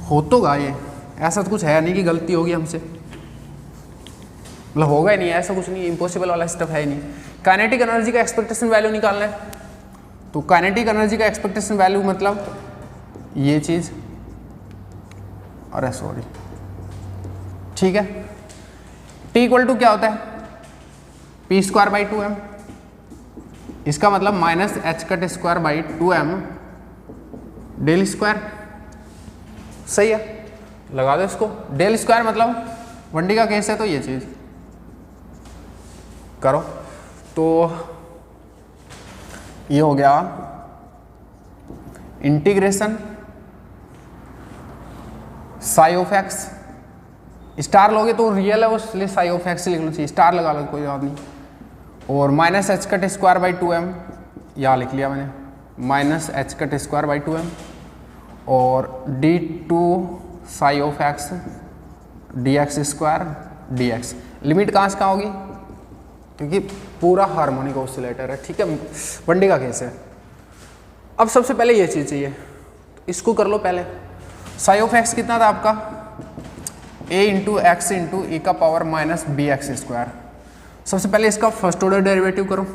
हो तो गा, ये ऐसा तो कुछ है नहीं कि गलती होगी हमसे, मतलब होगा ही नहीं, ऐसा कुछ नहीं, इम्पॉसिबल वाला स्टेप है ही नहीं। काइनेटिक एनर्जी का एक्सपेक्टेशन वैल्यू निकालना है, तो काइनेटिक एनर्जी का एक्सपेक्टेशन वैल्यू मतलब ये चीज़, अरे सॉरी, ठीक है। t इक्वल टू क्या होता है, p²/2m, इसका मतलब -h²/2m डेल स्क्वायर। सही है, लगा दो इसको, डेल स्क्वायर मतलब 1D का केस है तो ये चीज़ करो, तो ये हो गया integration Sai of x, star लोगे तो रियल है वो, इसलिए साई ऑफ एक्स लिखना चाहिए, स्टार लगा लो कोई बात नहीं, और -h²/2m यहाँ लिख लिया मैंने, -h²/2m और d2 Sai of x dx² dx। Limit कहाँ से कहाँ होगी, क्योंकि पूरा हार्मोनिक ऑसिलेटर है, ठीक है, 1D का केस है। अब सबसे पहले ये चीज़ चाहिए, तो इसको कर लो पहले। साई ऑफ एक्स कितना था आपका, a into x into e का पावर -bx²। सबसे पहले इसका फर्स्ट ऑर्डर डेरिवेटिव करो,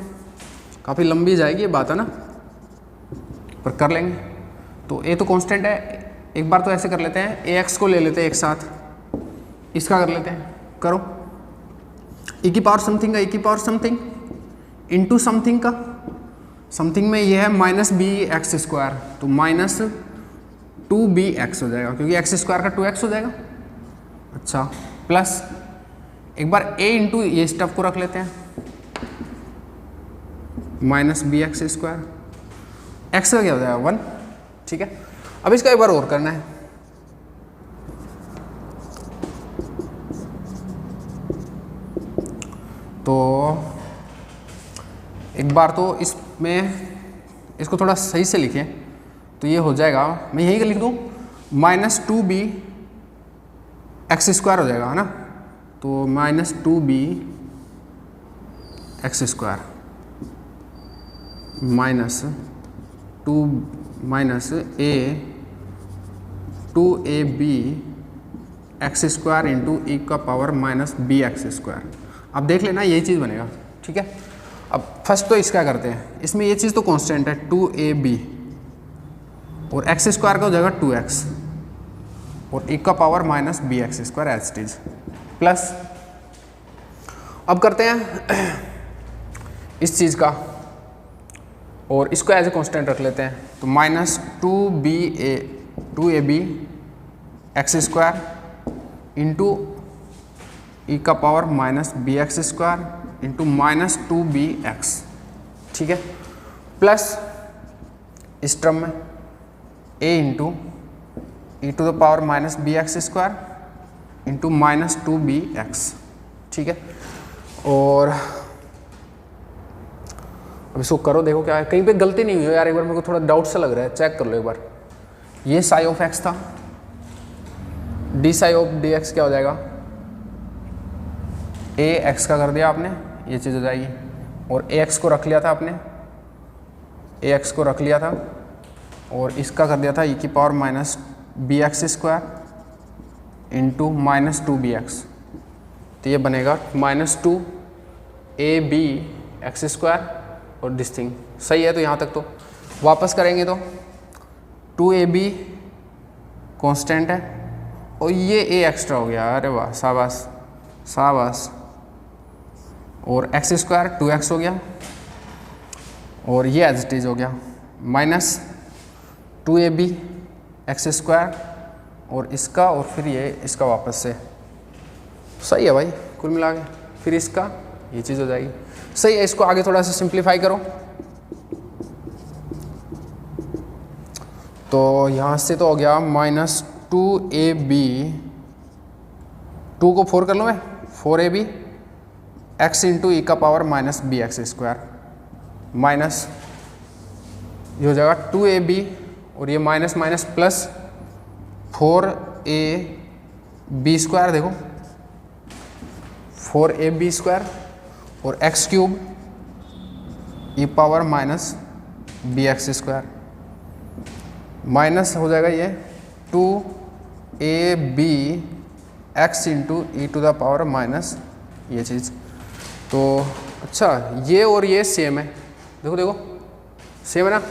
काफ़ी लंबी जाएगी ये बात है ना, पर कर लेंगे। तो a तो कांस्टेंट है, एक बार तो ऐसे कर लेते हैं, ax को ले लेते हैं एक साथ, इसका कर लेते हैं, करो, e की पावर समथिंग का e की पावर समथिंग इंटू समथिंग का, समथिंग में ये है -bx², तो -2bx हो जाएगा, क्योंकि x² का 2x हो जाएगा। अच्छा, प्लस एक बार a इंटू ये स्टफ को रख लेते हैं, minus B x square, x का क्या हो जाएगा 1, ठीक है। अब इसका एक बार और करना है, तो एक बार तो इसमें इसको थोड़ा सही से लिखें, तो ये हो जाएगा, मैं यहीं का लिख दूँ माइनस 2b एक्स स्क्वायर हो जाएगा, है ना। तो minus 2b x square minus A 2ab x square into ई का power minus B x square. अब देख लेना यही चीज़ बनेगा, ठीक है। अब फर्स्ट तो इसका करते हैं, इसमें ये चीज़ तो कांस्टेंट है 2ab और एक्स स्क्वायर का हो जाएगा 2x और ई का power minus B x square as it is plus. अब करते हैं इस चीज़ का और इसको एज ए कांस्टेंट रख लेते हैं, तो minus 2ab x square into ई का power minus B x square into minus 2bx, ठीक है, प्लस इस टर्म में a into E to the power minus B x square into minus 2bx, ठीक है। और अब इसको करो, देखो क्या है, कहीं पे गलती नहीं हुई है यार, एक बार मेरे को थोड़ा डाउट सा लग रहा है, चेक कर लो एक बार। ये साई ऑफ x था, D sigh of D x क्या हो जाएगा, ए एक्स का कर दिया आपने, ये चीज़ हो जाएगी, और ए एक्स को रख लिया था आपने, ए एक्स को रख लिया था और इसका कर दिया था ई की power minus B x square into minus 2bx, तो ये बनेगा माइनस 2ab एक्स स्क्वायर और दिस थिंग, सही है। तो यहाँ तक तो वापस करेंगे तो 2ab कांस्टेंट है और ये a एक्स्ट्रा हो गया, अरे वाह शाबाश शाबाश, और एक्स स्क्वायर 2x हो गया और ये एज इट इज हो गया माइनस 2ab एक्स स्क्वायर और इसका और फिर ये इसका वापस से, सही है भाई कुल मिला के, फिर इसका ये चीज़ हो जाएगी, सही है। इसको आगे थोड़ा सा सिंप्लीफाई करो, तो यहाँ से तो हो गया माइनस 2ab, 2 को 4 कर लो मैं, 4ab एक्स इंटू ई का power minus B x square minus ये हो जाएगा 2ab और ये minus minus plus 4ab square, देखो 4ab स्क्वायर और X cube E power minus B x square minus हो जाएगा ये 2ab X into E to the power minus ये चीज़। तो अच्छा ये और ये सेम है, देखो देखो सेम है ना,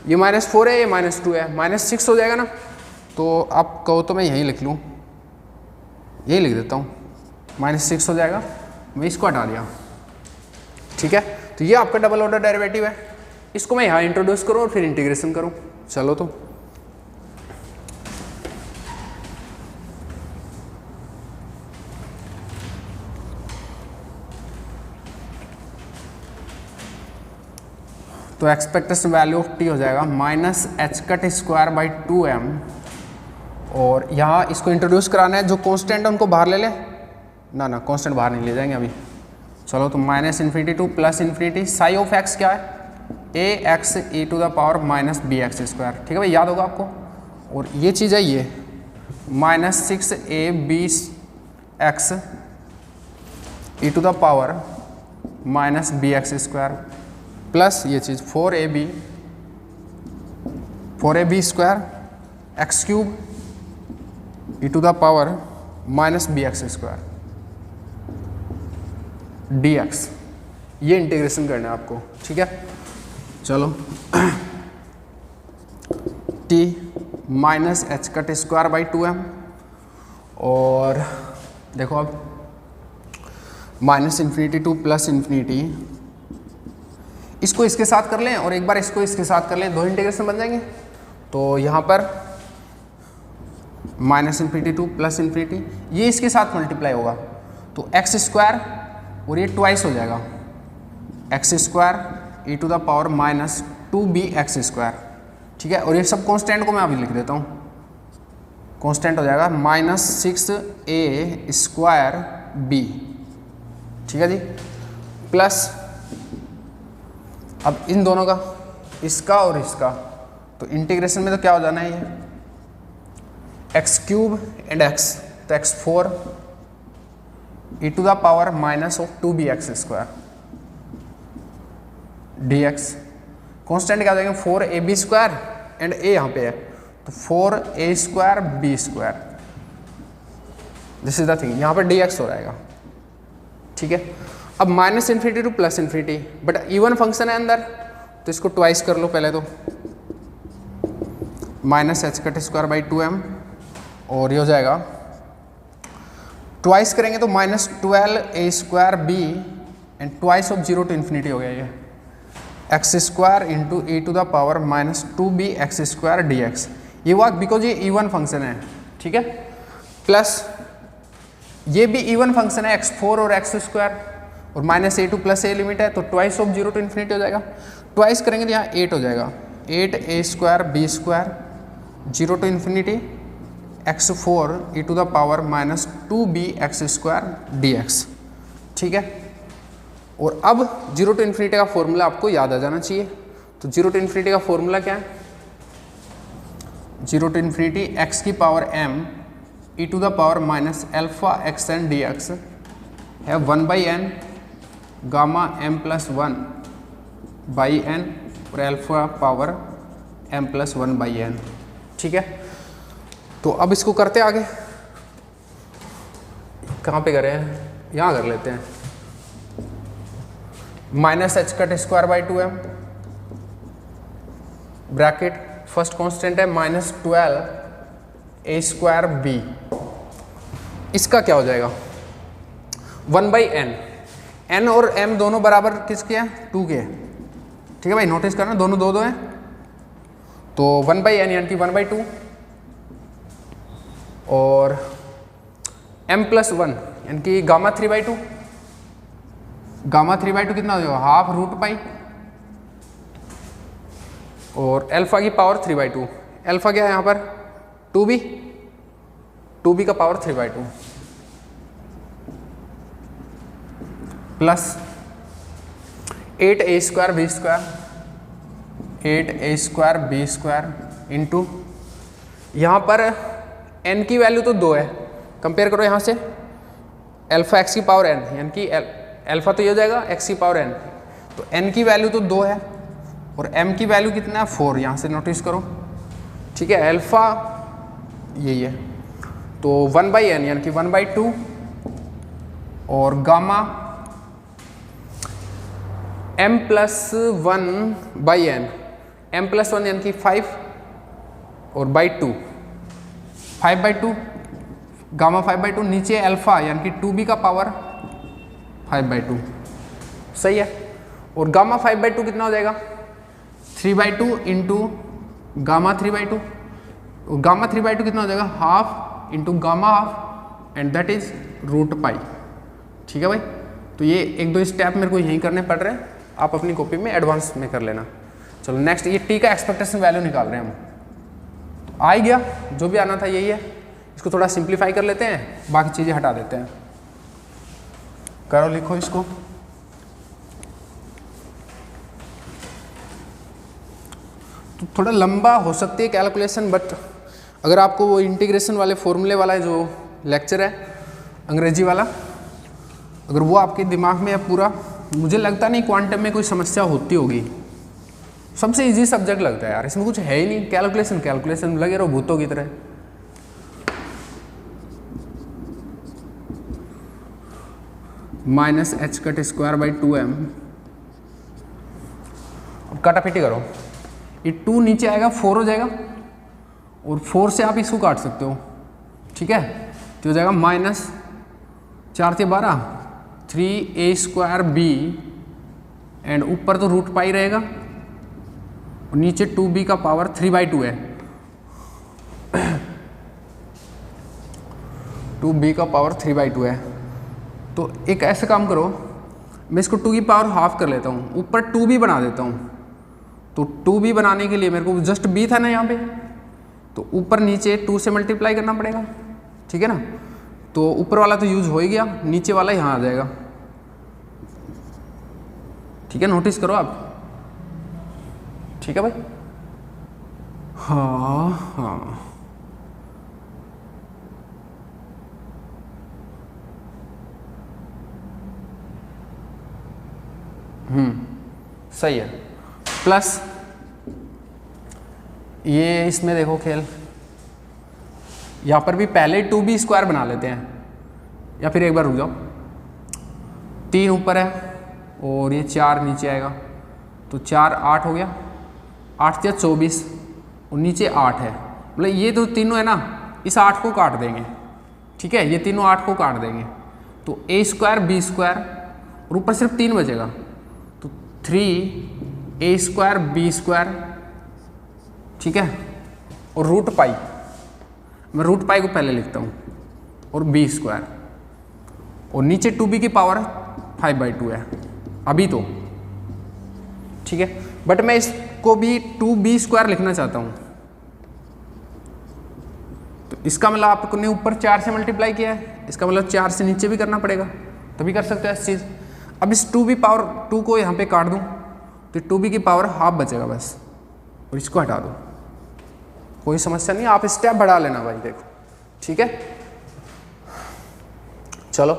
ये -4 है, ये -2 है, -6 हो जाएगा ना। तो आप कहो तो मैं यहीं लिख लूँ, यही लिख देता हूँ, -6 हो जाएगा, मैं इसको हटा दिया, ठीक है। तो ये आपका डबल ऑर्डर डेरिवेटिव है, इसको मैं यहाँ इंट्रोड्यूस करूँ और फिर इंटीग्रेशन करूँ, चलो तो एक्सपेक्टेड वैल्यू ऑफ टी हो जाएगा -h⁻² और यहाँ इसको इंट्रोड्यूस कराना है, जो कांस्टेंट है उनको बाहर ले लें, ना कांस्टेंट बाहर नहीं ले जाएंगे अभी, चलो तो -∞ टू +∞, साई ऑफ x क्या है, ax e to the power minus B x square, ठीक है भाई, याद होगा आपको। और ये चीज़ है ये -6abx e to the power minus B x square plus ये चीज़ 4ab square x cube e to the power minus B x square dx, ये इंटीग्रेशन करना है आपको, ठीक है। चलो t -h⁻² और देखो अब -∞ टू +∞, इसको इसके साथ कर लें और एक बार इसको इसके साथ कर लें, दो इंटीग्रेशन बन जाएंगे। तो यहाँ पर -∞ टू +∞, ये इसके साथ मल्टीप्लाई होगा तो x² और ये ट्वाइस हो जाएगा, x² e to the power minus 2bx²। ठीक है, और ये सब कांस्टेंट को मैं अभी लिख देता हूँ, कांस्टेंट हो जाएगा -6a²b। ठीक है जी, प्लस अब इन दोनों का, इसका और इसका, तो इंटीग्रेशन में तो क्या हो जाना है ये x³ एंड x, तो x4 e to the power minus of 2bx² dx। Constant क्या हो जाएगा 4ab² एंड a यहाँ पे है तो 4a²b²। This is the thing, यहाँ पर dx हो जाएगा। ठीक है, अब -∞ टू +∞, बट इवन फंक्शन है अंदर तो इसको ट्वाइस कर लो पहले तो, -h²/2m, और ये हो जाएगा ट्वाइस करेंगे तो -12a²b and twice of 0 to ∞ हो गया ये x² into e to the power -2bx² dx। ये हुआ बिकॉज ये इवन फंक्शन है। ठीक है, प्लस ये भी इवन फंक्शन है x4 और x², और -a टू +a लिमिट है तो ट्वाइस ऑफ 0 टू ∞ हो जाएगा। ट्वाइस करेंगे तो यहाँ 8 हो जाएगा, 8a²b², 0 to ∞, x4 e to the power -2bx² dx। ठीक है, और अब 0 टू ∞ का फॉर्मूला आपको याद आ जाना चाहिए। तो 0 टू ∞ का फॉर्मूला क्या है, 0 to ∞ x⁻m e to the power -αxn dx है 1/n गामा m+1/n और अल्फा पावर m+1/n। ठीक है, तो अब इसको करते आगे, कहाँ पे करें, यहाँ कर लेते हैं, -h²/2m ब्रैकेट, फर्स्ट कांस्टेंट है -12a²b, इसका क्या हो जाएगा 1/n, n और m दोनों बराबर किसके हैं 2 के। ठीक है भाई, नोटिस करना दोनों 2 हैं, तो 1/n यानी कि 1/2, और m+1 यानी कि गामा 3/2, गामा 3/2 कितना हो जाएगा ½ √π, और अल्फा की पावर 3/2, अल्फा क्या है यहाँ पर 2b का power 3/2, plus 8a²b² 8a²b² into, यहाँ पर n की वैल्यू तो 2 है, कंपेयर करो यहाँ से, अल्फा x की पावर n यानी कि अल्फा तो ये हो जाएगा x की पावर n, तो n की वैल्यू तो 2 है और m की वैल्यू कितना है 4, यहाँ से नोटिस करो। ठीक है, अल्फा यही है, तो 1/n यानी कि 1/2, और गामा m+1/n, m+1 यानी कि 5 और /2 5/2, गामा 5/2, नीचे अल्फा यानी कि 2b का पावर 5/2, सही है, और गामा 5/2 कितना हो जाएगा 3/2 इंटू गामा 3/2, और गामा 3/2 कितना हो जाएगा ½ into gamma ½ and that is √π। ठीक है भाई, तो ये 1-2 स्टेप मेरे को यहीं करने पड़ रहे हैं, आप अपनी कॉपी में एडवांस में कर लेना। चलो नेक्स्ट, ये टी का एक्सपेक्टेशन वैल्यू निकाल रहे हैं हम, तो आ ही गया, जो भी आना था यही है, इसको थोड़ा सिंप्लीफाई कर लेते हैं, बाकी चीज़ें हटा देते हैं। करो, लिखो इसको, तो थोड़ा लंबा हो सकती है कैलकुलेशन, बट अगर आपको वो इंटीग्रेशन वाले फॉर्मूले वाला जो लेक्चर है अंग्रेजी वाला, अगर वो आपके दिमाग में है पूरा, मुझे लगता नहीं क्वांटम में कोई समस्या होती होगी। सबसे इजी सब्जेक्ट लगता है यार, इसमें कुछ है ही नहीं, कैलकुलेशन लगे रहो भूतों की तरह। -h²/2m, अब काटापीटी करो, ये 2 नीचे आएगा 4 हो जाएगा, और 4 से आप इसको काट सकते हो। ठीक है, तो हो जाएगा -4×12 3a²b एंड ऊपर तो √π रहेगा, और नीचे 2b का पावर 3/2 है, 2b का पावर 3/2 है। तो एक ऐसे काम करो, मैं इसको 2 की पावर हाफ कर लेता हूँ, ऊपर 2b बना देता हूँ। तो 2b बनाने के लिए मेरे को जस्ट b था ना यहाँ पे, तो ऊपर नीचे 2 से मल्टीप्लाई करना पड़ेगा, ठीक है ना। तो ऊपर वाला तो यूज हो ही गया, नीचे वाला यहाँ आ जाएगा, ठीक है, नोटिस करो आप, ठीक है भाई। हाँ हाँ सही है। प्लस ये इसमें देखो खेल, यहाँ पर भी पहले 2b स्क्वायर बना लेते हैं, या फिर एक बार रुक जाओ, 3 ऊपर है और ये 4 नीचे आएगा, तो 4 8 हो गया, 8 या 24 और नीचे 8 है, मतलब ये तो तीनों है ना, इस 8 को काट देंगे, ठीक है, ये तीनों 8 को काट देंगे, तो a स्क्वायर b स्क्वायर और ऊपर सिर्फ 3 बचेगा, तो 3a स्क्वायर b स्क्वायर, ठीक है, और रूट पाई, मैं रूट पाई को पहले लिखता हूँ, और b स्क्वायर, और नीचे 2b की पावर 5/2 है अभी तो, ठीक है, बट मैं इसको भी 2b स्क्वायर लिखना चाहता हूँ, तो इसका मतलब आपने ऊपर 4 से मल्टीप्लाई किया है, इसका मतलब 4 से नीचे भी करना पड़ेगा, तभी कर सकते हो इस चीज़। अब इस 2b पावर 2 को यहाँ पे काट दूँ, तो 2b की पावर हाफ बचेगा बस, और इसको हटा दो, कोई समस्या नहीं, आप स्टेप बढ़ा लेना भाई, देखो, ठीक है। चलो,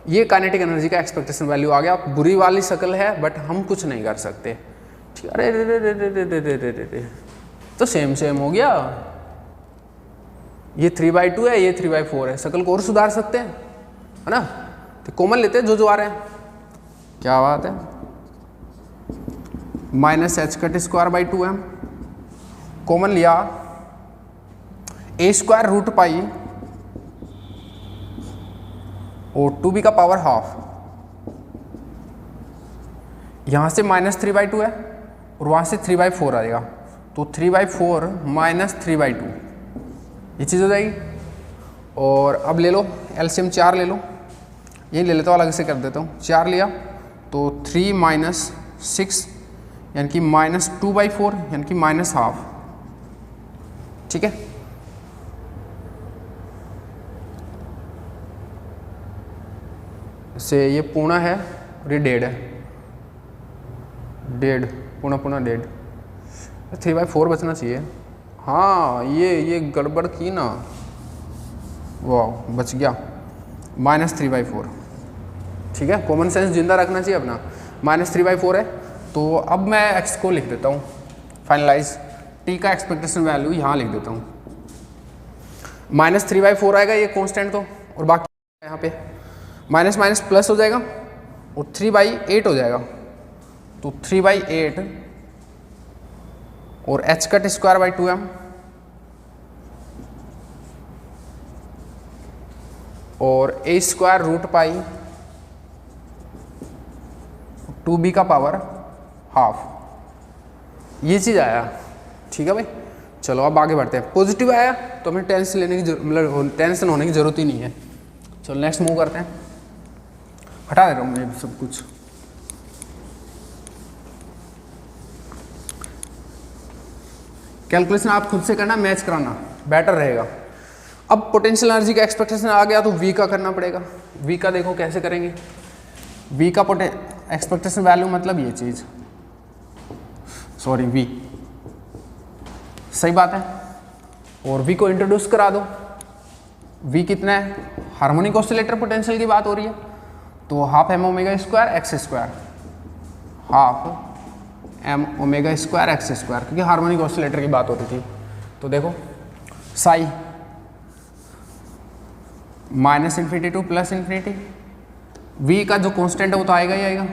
ये काइनेटिक एनर्जी का एक्सपेक्टेशन वैल्यू आ गया, बुरी वाली शक्ल है बट हम कुछ नहीं कर सकते, ठीक है। अरे रे रे रे रे रे रे रे रे, तो सेम हो गया, ये 3/2 है, ये 3/4 है, शक्ल को और सुधार सकते हैं, है ना। तो कॉमन लेते हैं जो आ रहे हैं, क्या बात है, -h⁻² कॉमन लिया, a स्क्वायर रूट पाई और 2b का पावर हाफ, यहां से -3/2 है और वहां से 3/4 आएगा, तो 3/4 - 3/2 ये चीज़ हो जाएगी। और अब ले लो एलसीएम 4 ले लो, यही ले लेता हूँ, अलग से कर देता हूँ, 4 लिया तो 3 - 6 यानी कि -2/4 यानी कि -½ ठीक है। से ये पूर्ण है और ये डेढ़ है, डेढ़ पूर्ण डेढ़, 3/4 बचना चाहिए। हाँ ये गड़बड़ की ना, वाह बच गया, -3/4 ठीक है। कॉमन सेंस जिंदा रखना चाहिए अपना, -3/4 है, तो अब मैं x को लिख देता हूँ फाइनलाइज, t का एक्सपेक्टेशन वैल्यू यहाँ लिख देता हूँ, -3/4 आएगा ये कांस्टेंट तो, और बाकी यहाँ पे माइनस माइनस प्लस हो जाएगा और 3/8 हो जाएगा, तो 3/8 और h²/2m और a² √π 2b का पावर हाफ, ये चीज़ आया, ठीक है भाई। चलो अब आगे बढ़ते हैं, पॉजिटिव आया तो हमें टेंशन लेने की मतलब टेंशन होने की ज़रूरत ही नहीं है। चलो नेक्स्ट मूव करते हैं, हटा दे रहा हूँ मैं सब कुछ। कैलकुलेशन आप खुद से करना, मैच कराना बेटर रहेगा। अब पोटेंशियल एनर्जी का एक्सपेक्टेशन आ गया तो V का करना पड़ेगा। V का देखो कैसे करेंगे, V का एक्सपेक्टेशन वैल्यू मतलब ये चीज़, सॉरी V, सही बात है। और V को इंट्रोड्यूस करा दो, V कितना है, हार्मोनिक ऑसिलेटर पोटेंशियल की बात हो रही है, तो ½ m⍵² x², ½ m⍵² x², क्योंकि हार्मोनिक ऑसिलेटर की बात हो रही थी। तो देखो साई -∞ टू +∞, V का जो कांस्टेंट है वो तो आएगा ही आएगा,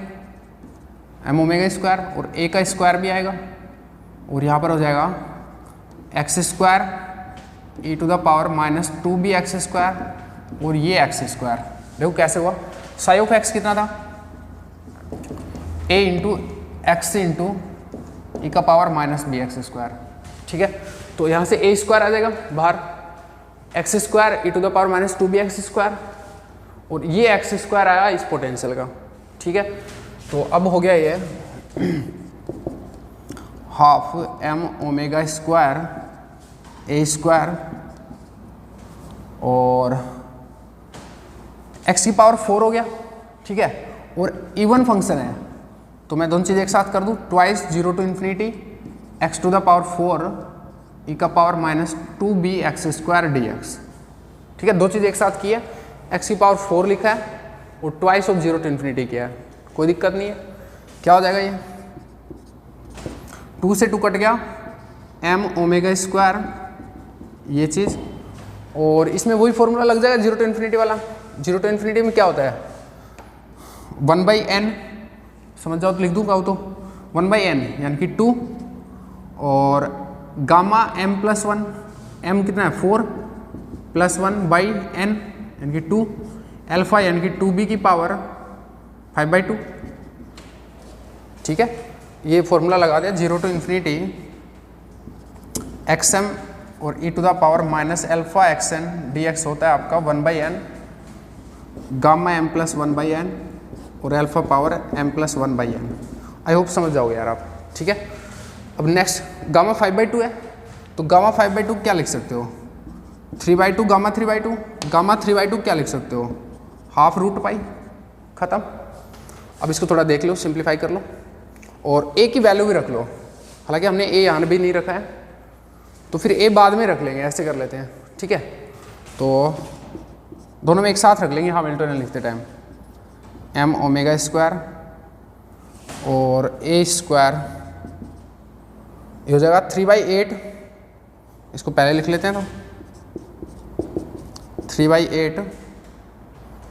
m⍵² और A का स्क्वायर भी आएगा, और यहाँ पर हो जाएगा x² e to the power -2b x², और ये x²। देखो कैसे हुआ, साई ऑफ x कितना था, a into x into e का पावर -b x², ठीक है। तो यहाँ से a² आ जाएगा बाहर, x² e to the power -2b x², और ये x² आया इस पोटेंशियल का, ठीक है। तो अब हो गया ये half M omega square A square और एक्स की पावर 4 हो गया, ठीक है। और इवन फंक्शन है तो मैं दोनों चीज़ एक साथ कर दूँ, twice 0 to infinity x to the power 4 e का power -2b x square d x, ठीक है। दो चीज़ एक साथ की है, एक्स की पावर 4 लिखा है और ट्वाइस ऑफ 0 टू इन्फिनिटी किया है, कोई दिक्कत नहीं है। क्या हो जाएगा ये 2 से 2 कट गया, एम ओमेगा स्क्वायर ये चीज़, और इसमें वही फॉर्मूला लग जाएगा 0 टू इन्फिनिटी वाला। 0 टू इन्फिनिटी में क्या होता है 1/n, समझ जाओ तो लिख दूँगा तो 1/n यानी कि 2 और गामा m प्लस 1, m कितना है 4 प्लस 1/n यानी कि 2, अल्फा यानी कि 2b की पावर 5/2, ठीक है। ये फॉर्मूला लगा दिया 0 टू इन्फिनिटी xm और e to the power -alpha xn dx होता है आपका 1/n gamma m plus 1/n और alpha power m plus 1/n। I hope समझ जाओगे यार आप, ठीक है। अब नेक्स्ट गामा 5/2 है तो गामा 5/2 क्या लिख सकते हो 3/2 गामा 3/2, गामा 3/2 क्या लिख सकते हो हाफ रूट पाई, खत्म। अब इसको थोड़ा देख लो, सिंप्लीफाई कर लो और a की वैल्यू भी रख लो, हालांकि हमने a यहाँ भी नहीं रखा है तो फिर a बाद में रख लेंगे, ऐसे कर लेते हैं, ठीक है। तो दोनों में एक साथ रख लेंगे हैमिल्टनियन लिखते टाइम, m ओमेगा स्क्वायर और a स्क्वायर ये हो जाएगा 3/8, इसको पहले लिख लेते हैं तो 3/8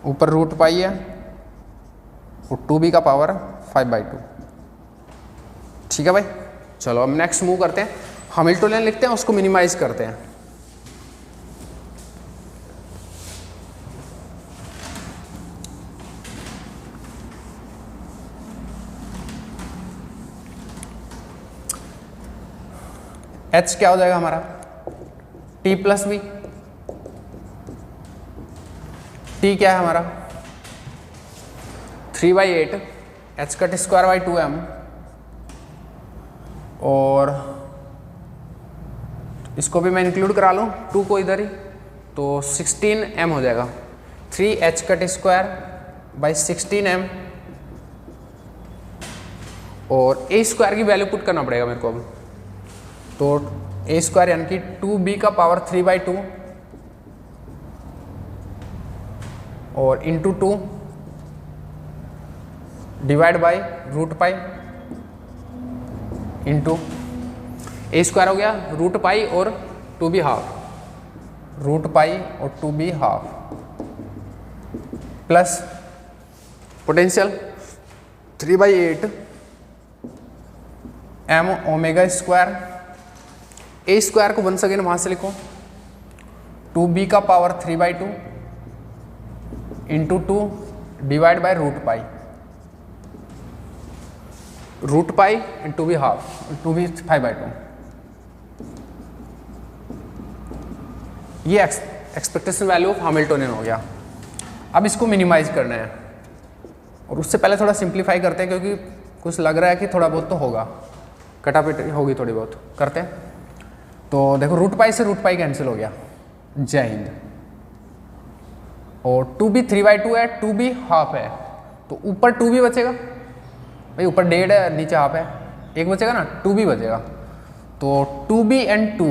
ऊपर रूट पाई है और 2b का पावर 5/2, ठीक है भाई। चलो अब नेक्स्ट मूव करते हैं, हैमिल्टनियन लिखते हैं उसको मिनिमाइज करते हैं। h क्या हो जाएगा हमारा t प्लस बी, t क्या है हमारा 3/8 h cut square by 2m और इसको भी मैं इंक्लूड करा लूँ 2 को इधर ही तो 16m हो जाएगा, 3h cut square by 16m और a स्क्वायर की वैल्यू पुट करना पड़ेगा मेरे को अब, तो a स्क्वायर यानी कि 2b का पावर 3/2 और into 2 divide by root pi into a square हो गया रूट पाई और 2b हाफ, रूट पाई और 2b half plus potential 3/8 m omega square, a square को वन सेकेंड वहां से लिखो 2b का power 3/2 into 2 divide by root pi and 2b half, 2b 5/2। ये एक्सपेक्टेशन वैल्यू ऑफ हैमिल्टनियन हो गया। अब इसको मिनिमाइज करना है और उससे पहले थोड़ा सिंप्लीफाई करते हैं क्योंकि कुछ लग रहा है कि थोड़ा बहुत तो होगा, कटापिट होगी थोड़ी बहुत, करते हैं। तो देखो रूट पाई से रूट पाई कैंसिल हो गया, जय हिंद। और 2b 3/2 है, 2b हाफ है तो ऊपर 2b बचेगा भाई, ऊपर 1.5 है नीचे हाफ है, एक बचेगा ना 2b बचेगा, तो 2b एंड 2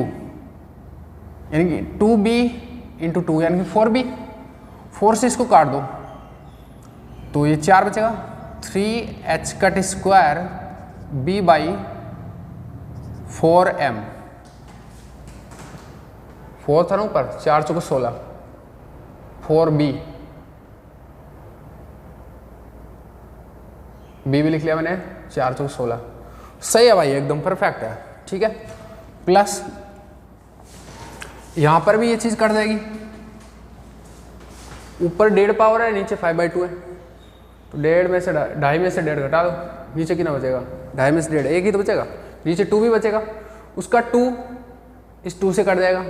यानी कि 2b इंटू 2 यानी कि 4b, 4 से इसको काट दो तो ये 4 बचेगा, 3h cut square b by 4m, 4 था ना ऊपर 4 चौको 16, 4b b भी लिख लिया मैंने 4 चौको 16, सही है भाई एकदम परफेक्ट है, ठीक है। प्लस यहां पर भी ये चीज कट जाएगी, ऊपर 1.5 पावर है नीचे 5/2 है तो 1.5 में से 2.5 में से 1.5 घटा दो, नीचे कितना बचेगा 2.5 में से 1.5 एक ही तो बचेगा, नीचे 2 भी बचेगा, उसका 2 इस 2 से कट जाएगा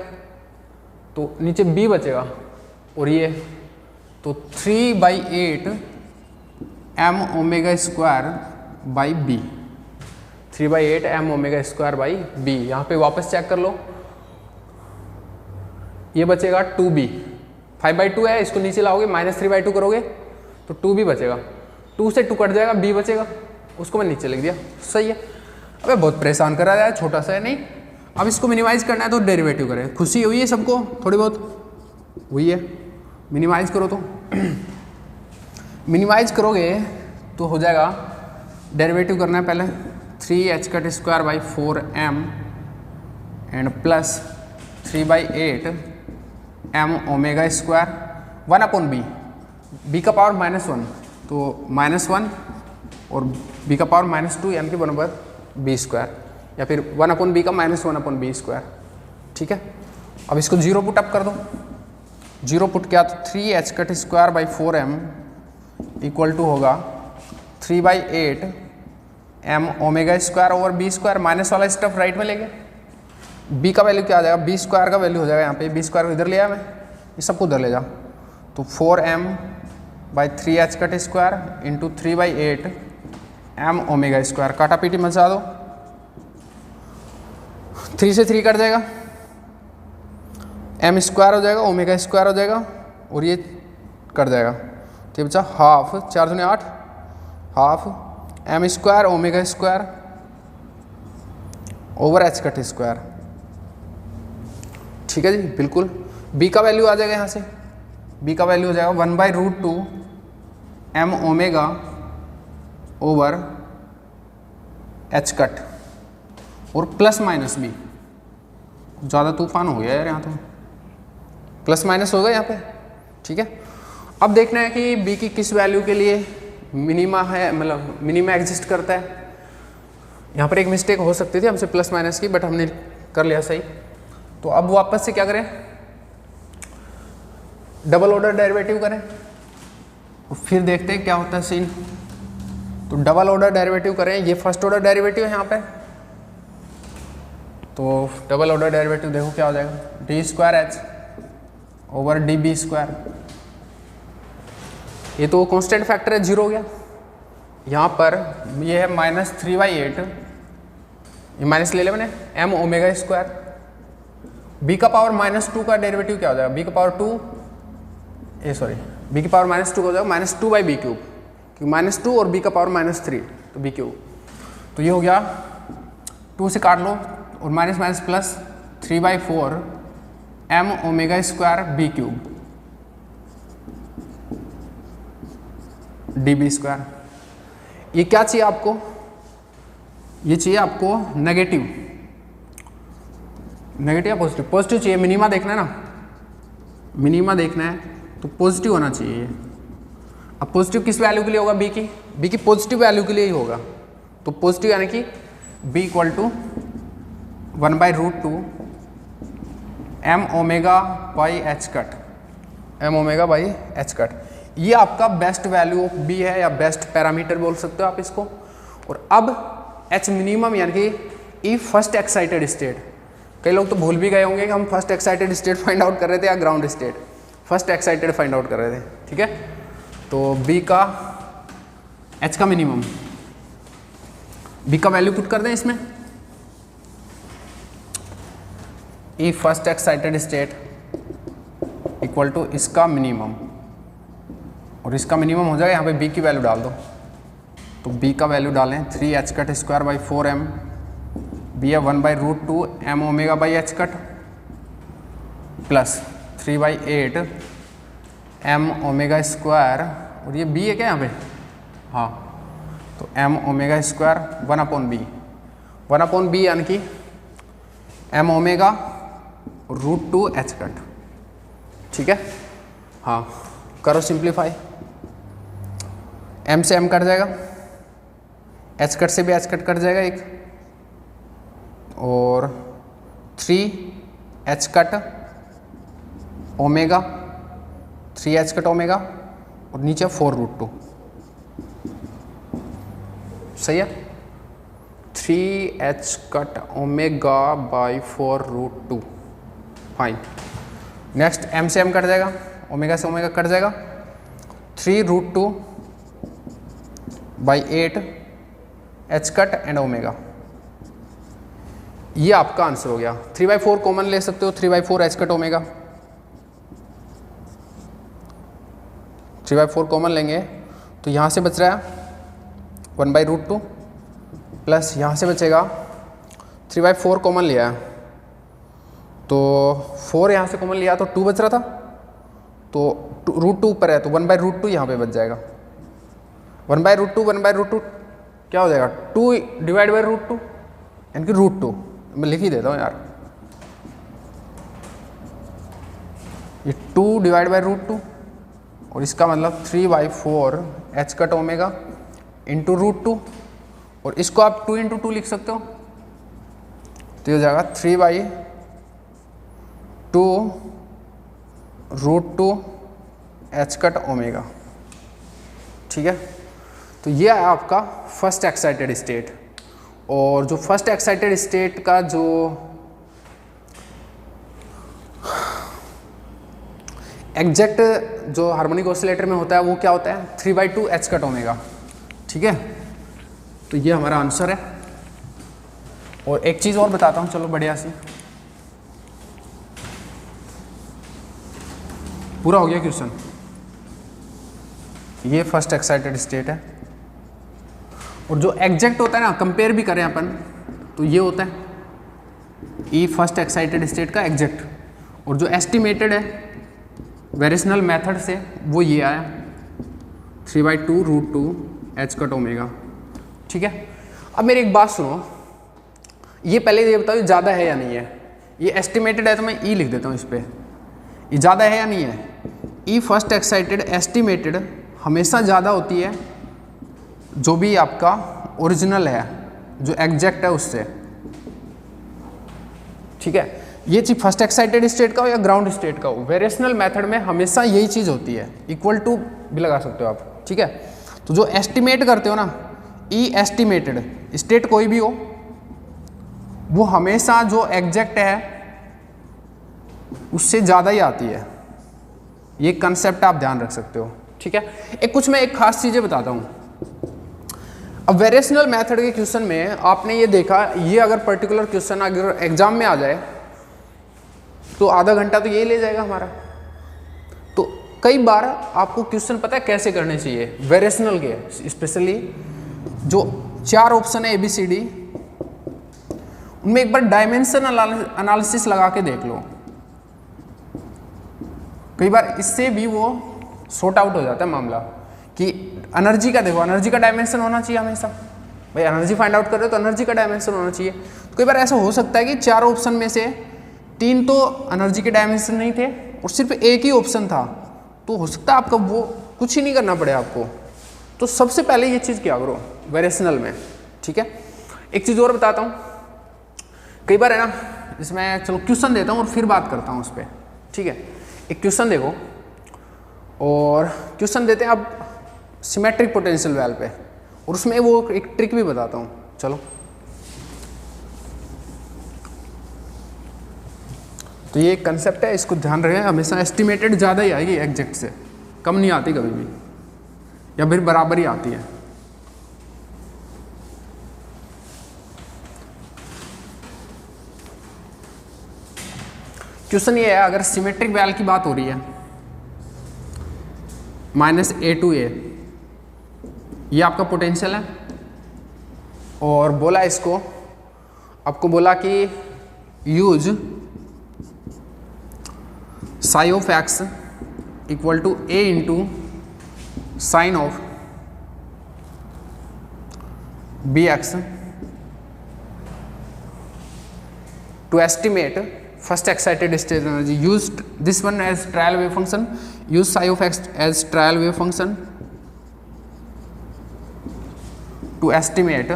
तो नीचे b बचेगा और ये तो 3/8 m omega square by b, 3/8 m omega square by b. यहाँ पे वापस चेक कर लो, ये बचेगा 2b, 5/2 है, इसको नीचे लाओगे -3/2 करोगे तो 2b बचेगा, 2 से 2 कट जाएगा, b बचेगा, उसको मैं नीचे लिख दिया। सही है। अबे बहुत परेशान कर रहा है, छोटा सा है नहीं। अब इसको मिनिमाइज करना है तो डेरिवेटिव करें। खुशी हुई है सबको, थोड़ी बहुत हुई है। मिनिमाइज करो तो मिनिमाइज करोगे तो हो जाएगा, डेरिवेटिव करना है पहले 3h cut square by 4m and plus 3/8 m omega square 1/b, b का पावर -1 तो -1 और b का पावर -2 यानी कि 1/b स्क्वायर, या फिर 1/b का -1/b स्क्वायर। ठीक है। अब इसको जीरो पुट अप कर दो, जीरो पुट किया तो 3h cut square by 4m equal to होगा 3/8 m omega square over b square, minus वाला स्टफ राइट में लेंगे। बी का वैल्यू क्या आ जाएगा, बी स्क्वायर का वैल्यू हो जाएगा यहाँ पे, बी स्क्वायर इधर ले आया मैं, ये सबको उधर ले जा, तो 4m by 3h cut square into 3/8 m omega square. काटा पीटी मचा दो, 3 से 3 कट जाएगा, एम स्क्वायर हो जाएगा, ओमेगा स्क्वायर हो जाएगा और ये कट जाएगा, तो बचा हाफ, 4 दूनी 8, half m square omega square over h cut square. ठीक है जी, बिल्कुल। बी का वैल्यू आ जाएगा यहाँ से, बी का वैल्यू हो जाएगा 1/√2 m omega over h cut और प्लस माइनस बी। ज़्यादा तूफान हो गया यार यहाँ तो, प्लस माइनस होगा यहाँ पे। ठीक है। अब देखना है कि बी की किस वैल्यू के लिए मिनिमा है, मतलब मिनिमा एग्जिस्ट करता है। यहाँ पर एक मिस्टेक हो सकती थी हमसे प्लस माइनस की, बट हमने कर लिया सही। तो अब वापस से क्या करें, डबल ऑर्डर डेरिवेटिव करें और फिर देखते हैं क्या होता है सीन। तो डबल ऑर्डर डेरिवेटिव करें, ये फर्स्ट ऑर्डर डेरिवेटिव है यहाँ पे, तो डबल ऑर्डर डेरिवेटिव देखो क्या हो जाएगा, d² h ओवर db²। ये तो कांस्टेंट फैक्टर है, 0 हो गया। यहाँ पर ये है -3/8, ये माइनस ले मैंने, एम ओमेगा स्क्वायर। बी का पावर -2 का डेरिवेटिव क्या हो जाएगा, बी का पावर 2, बी की पावर -2 हो जाएगा -2/b क्यूब, क्योंकि -2 और बी का पावर -3 तो b क्यूब। तो ये हो गया, 2 से काट लो और minus minus plus 3/4 m omega square b cube db²। ये क्या चाहिए आपको, ये चाहिए आपको नेगेटिव, नेगेटिव या पॉजिटिव, पॉजिटिव चाहिए। मिनिमा देखना है ना, मिनिमा देखना है तो पॉजिटिव होना चाहिए ये। अब पॉजिटिव किस वैल्यू के लिए होगा, बी की पॉजिटिव वैल्यू के लिए ही होगा। तो पॉजिटिव यानी कि b equal to 1/√2 m omega by h cut, m omega by h cut. ये आपका बेस्ट वैल्यू ऑफ बी है, या बेस्ट पैरामीटर बोल सकते हो आप इसको। और अब एच मिनिमम यानी कि ई फर्स्ट एक्साइटेड स्टेट, कई लोग तो भूल भी गए होंगे कि हम first excited state find out कर रहे थे या ground state, first excited find out कर रहे थे। ठीक है। तो बी का एच का मिनिमम, बी का वैल्यू पुट कर दें इसमें, E first excited state equal to इसका मिनिमम, और इसका मिनिमम हो जाएगा, यहाँ पे बी की वैल्यू डाल दो। तो बी का वैल्यू डालें 3h cut square by 4m, b है 1/√2 m omega by h cut plus 3/8 m omega square, और ये बी है क्या यहाँ पे, हाँ, तो M omega square 1/b, 1/b यानी कि एम ओमेगा √2 एच कट। ठीक है। हाँ, करो सिंप्लीफाई, एम से एम कट जाएगा, एच कट से भी एच कट जाएगा एक, और 3h cut omega, 3h cut omega और नीचे 4√2। सही है, 3h cut omega by 4√2। Fine. Next m से एम कट जाएगा, ओमेगा से ओमेगा कट जाएगा, 3√2 by 8 h cut and omega. ये आपका आंसर हो गया। 3/4 कॉमन ले सकते हो, 3/4 एच कट ओमेगा। 3/4 कॉमन लेंगे तो यहाँ से बच रहा है 1/√2 प्लस यहाँ से बचेगा 3/4 कॉमन लिया है तो 4 यहाँ से कॉमन लिया तो 2 बच रहा था, तो √2 ऊपर है तो 1/√2 यहाँ पे बच जाएगा। 1/√2 क्या हो जाएगा 2 डिवाइड बाई √2 यानी कि √2। मैं लिख ही देता हूँ यार, ये 2 डिवाइड बाई √2 और इसका मतलब 3/4 एच कट ओमेगा इंटू √2 और इसको आप 2 × 2 लिख सकते हो तो ये हो जाएगा 3/2 √2 एच कट ओमेगा। ठीक है, तो ये है आपका फर्स्ट एक्साइटेड स्टेट। और जो फर्स्ट एक्साइटेड स्टेट का जो एग्जैक्ट जो हार्मोनिक ऑसिलेटर में होता है वो क्या होता है 3/2 एच कट ओमेगा। ठीक है, तो ये हमारा आंसर है। और एक चीज़ और बताता हूँ, चलो बढ़िया सी, पूरा हो गया क्वेश्चन। ये फर्स्ट एक्साइटेड स्टेट है और जो एग्जैक्ट होता है ना, कंपेयर भी करें अपन तो ये होता है ई फर्स्ट एक्साइटेड स्टेट का एग्जैक्ट, और जो एस्टिमेटेड है वेरिएशनल मेथड से वो ये आया 3/2 √2 एच कट ओमेगा। ठीक है, अब मेरी एक बात सुनो, ये पहले ये बताओ ये ज़्यादा है या नहीं है। ये एस्टिमेटेड है तो मैं ई लिख देता हूँ इस पर, ये ज़्यादा है या नहीं है। ई फर्स्ट एक्साइटेड एस्टिमेटेड हमेशा ज़्यादा होती है जो भी आपका ओरिजिनल है, जो एग्जैक्ट है उससे। ठीक है, ये चीज फर्स्ट एक्साइटेड स्टेट का हो या ग्राउंड स्टेट का हो, वेरिएशनल मेथड में हमेशा यही चीज़ होती है। इक्वल टू भी लगा सकते हो आप। ठीक है, तो जो एस्टिमेट करते हो ना, ई एस्टिमेटेड स्टेट कोई भी हो, वो हमेशा जो एग्जैक्ट है उससे ज़्यादा ही आती है। ये कंसेप्ट आप ध्यान रख सकते हो। ठीक है, मैं एक खास चीज़ें बताता हूँ। अब वेरिएशनल मेथड के क्वेश्चन में आपने ये देखा, ये अगर पर्टिकुलर क्वेश्चन अगर एग्जाम में आ जाए तो आधा घंटा तो यही ले जाएगा हमारा। तो कई बार आपको क्वेश्चन पता है कैसे करने चाहिए वेरिएशनल के, स्पेशली जो 4 ऑप्शन है ABCD, उनमें एक बार डायमेंशन एनालिसिस लगा के देख लो। कई बार इससे भी वो सॉर्ट आउट हो जाता है मामला कि एनर्जी का देखो, एनर्जी का डायमेंशन होना चाहिए हमेशा। भाई एनर्जी फाइंड आउट कर रहे हो तो एनर्जी का डायमेंशन होना चाहिए। तो कई बार ऐसा हो सकता है कि 4 ऑप्शन में से 3 तो एनर्जी के डायमेंशन नहीं थे और सिर्फ एक ही ऑप्शन था, तो हो सकता है आपका वो कुछ ही नहीं करना पड़े आपको। तो सबसे पहले ये चीज़ क्या करो वेरिएशनल में। ठीक है, एक चीज़ और बताता हूँ, कई बार है ना, इसमें चलो क्वेश्चन देता हूँ और फिर बात करता हूँ उस पर। ठीक है, एक क्वेश्चन देखो, और क्वेश्चन देते हैं अब सिमेट्रिक पोटेंशियल वेल पे, और उसमें वो एक ट्रिक भी बताता हूँ। चलो, तो ये एक कंसेप्ट है, इसको ध्यान रखें। हमेशा एस्टिमेटेड ज़्यादा ही आएगी, एग्जैक्ट से कम नहीं आती कभी भी, या फिर बराबर ही आती है। क्वेश्चन ये है, अगर सिमेट्रिक वेल की बात हो रही है -A to A, ये आपका पोटेंशियल है, और बोला इसको, आपको बोला कि use psi of x equal to A into sine of BX to estimate first excited state energy. Used this one as trial wave function. Use psi of x as trial wave function to estimate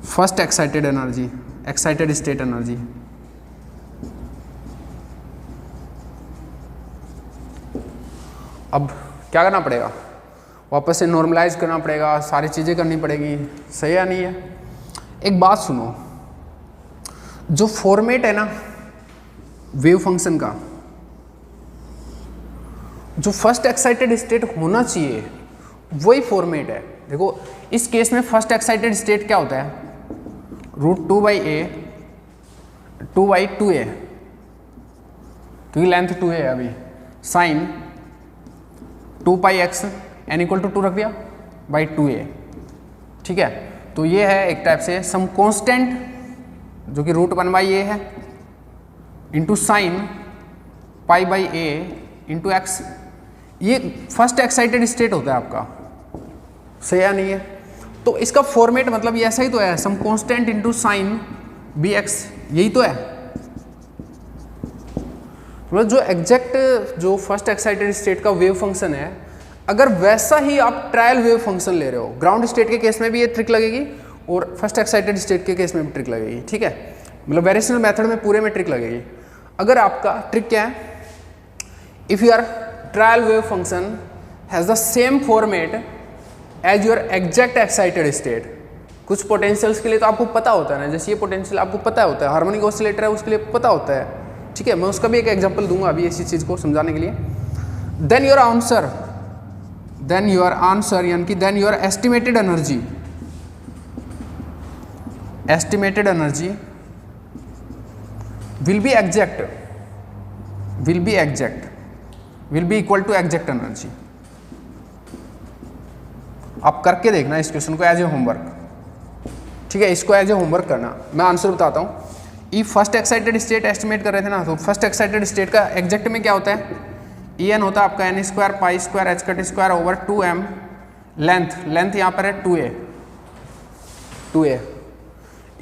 first excited energy, excited state energy. अब क्या करना पड़ेगा, वापस से normalise करना पड़ेगा, सारी चीज़ें करनी पड़ेगी। सही है नहीं है? एक बात सुनो, जो फॉर्मेट है ना वेव फंक्शन का, जो फर्स्ट एक्साइटेड स्टेट होना चाहिए वही फॉर्मेट है। देखो इस केस में फर्स्ट एक्साइटेड स्टेट क्या होता है, √2/a 2/2a, क्योंकि लेंथ 2 है अभी, साइन 2πx n = 2 रख दिया बाई 2a। ठीक है, तो ये है एक टाइप से सम कांस्टेंट जो कि √1/a है into sine π/a into x। ये फर्स्ट एक्साइटेड स्टेट होता है आपका, सही है नहीं है? तो इसका फॉर्मेट मतलब ये ऐसा ही तो है, some constant into sine bx, यही तो है। मतलब जो एग्जैक्ट जो फर्स्ट एक्साइटेड स्टेट का वेव फंक्शन है, अगर वैसा ही आप ट्रायल वेव फंक्शन ले रहे हो, ग्राउंड स्टेट के केस में भी ये ट्रिक लगेगी और फर्स्ट एक्साइटेड स्टेट के केस में भी ट्रिक लगेगी। ठीक है, मतलब वेरिएशनल मेथड में पूरे में ट्रिक लगेगी। अगर आपका ट्रिक क्या है, if your trial wave function has the same format as your exact excited state. कुछ पोटेंशियल्स के लिए तो आपको पता होता है ना, जैसे ये पोटेंशियल आपको पता होता है, हार्मोनिक ऑसिलेटर है उसके लिए पता होता है। ठीक है, मैं उसका भी एक एग्जांपल दूंगा अभी इसी चीज़ को समझाने के लिए। देन योर आंसर यानी कि then your estimated energy will be equal to exact energy. आप करके देखना इस क्वेश्चन को एज ए होमवर्क। ठीक है, इसको एज ए होमवर्क करना। मैं आंसर बताता हूँ। ई फर्स्ट एक्साइटेड स्टेट एस्टिमेट कर रहे थे ना, तो फर्स्ट एक्साइटेड स्टेट का एग्जैक्ट में क्या होता है, En होता है आपका n² π² h² over 2m। Length यहाँ पर है 2a।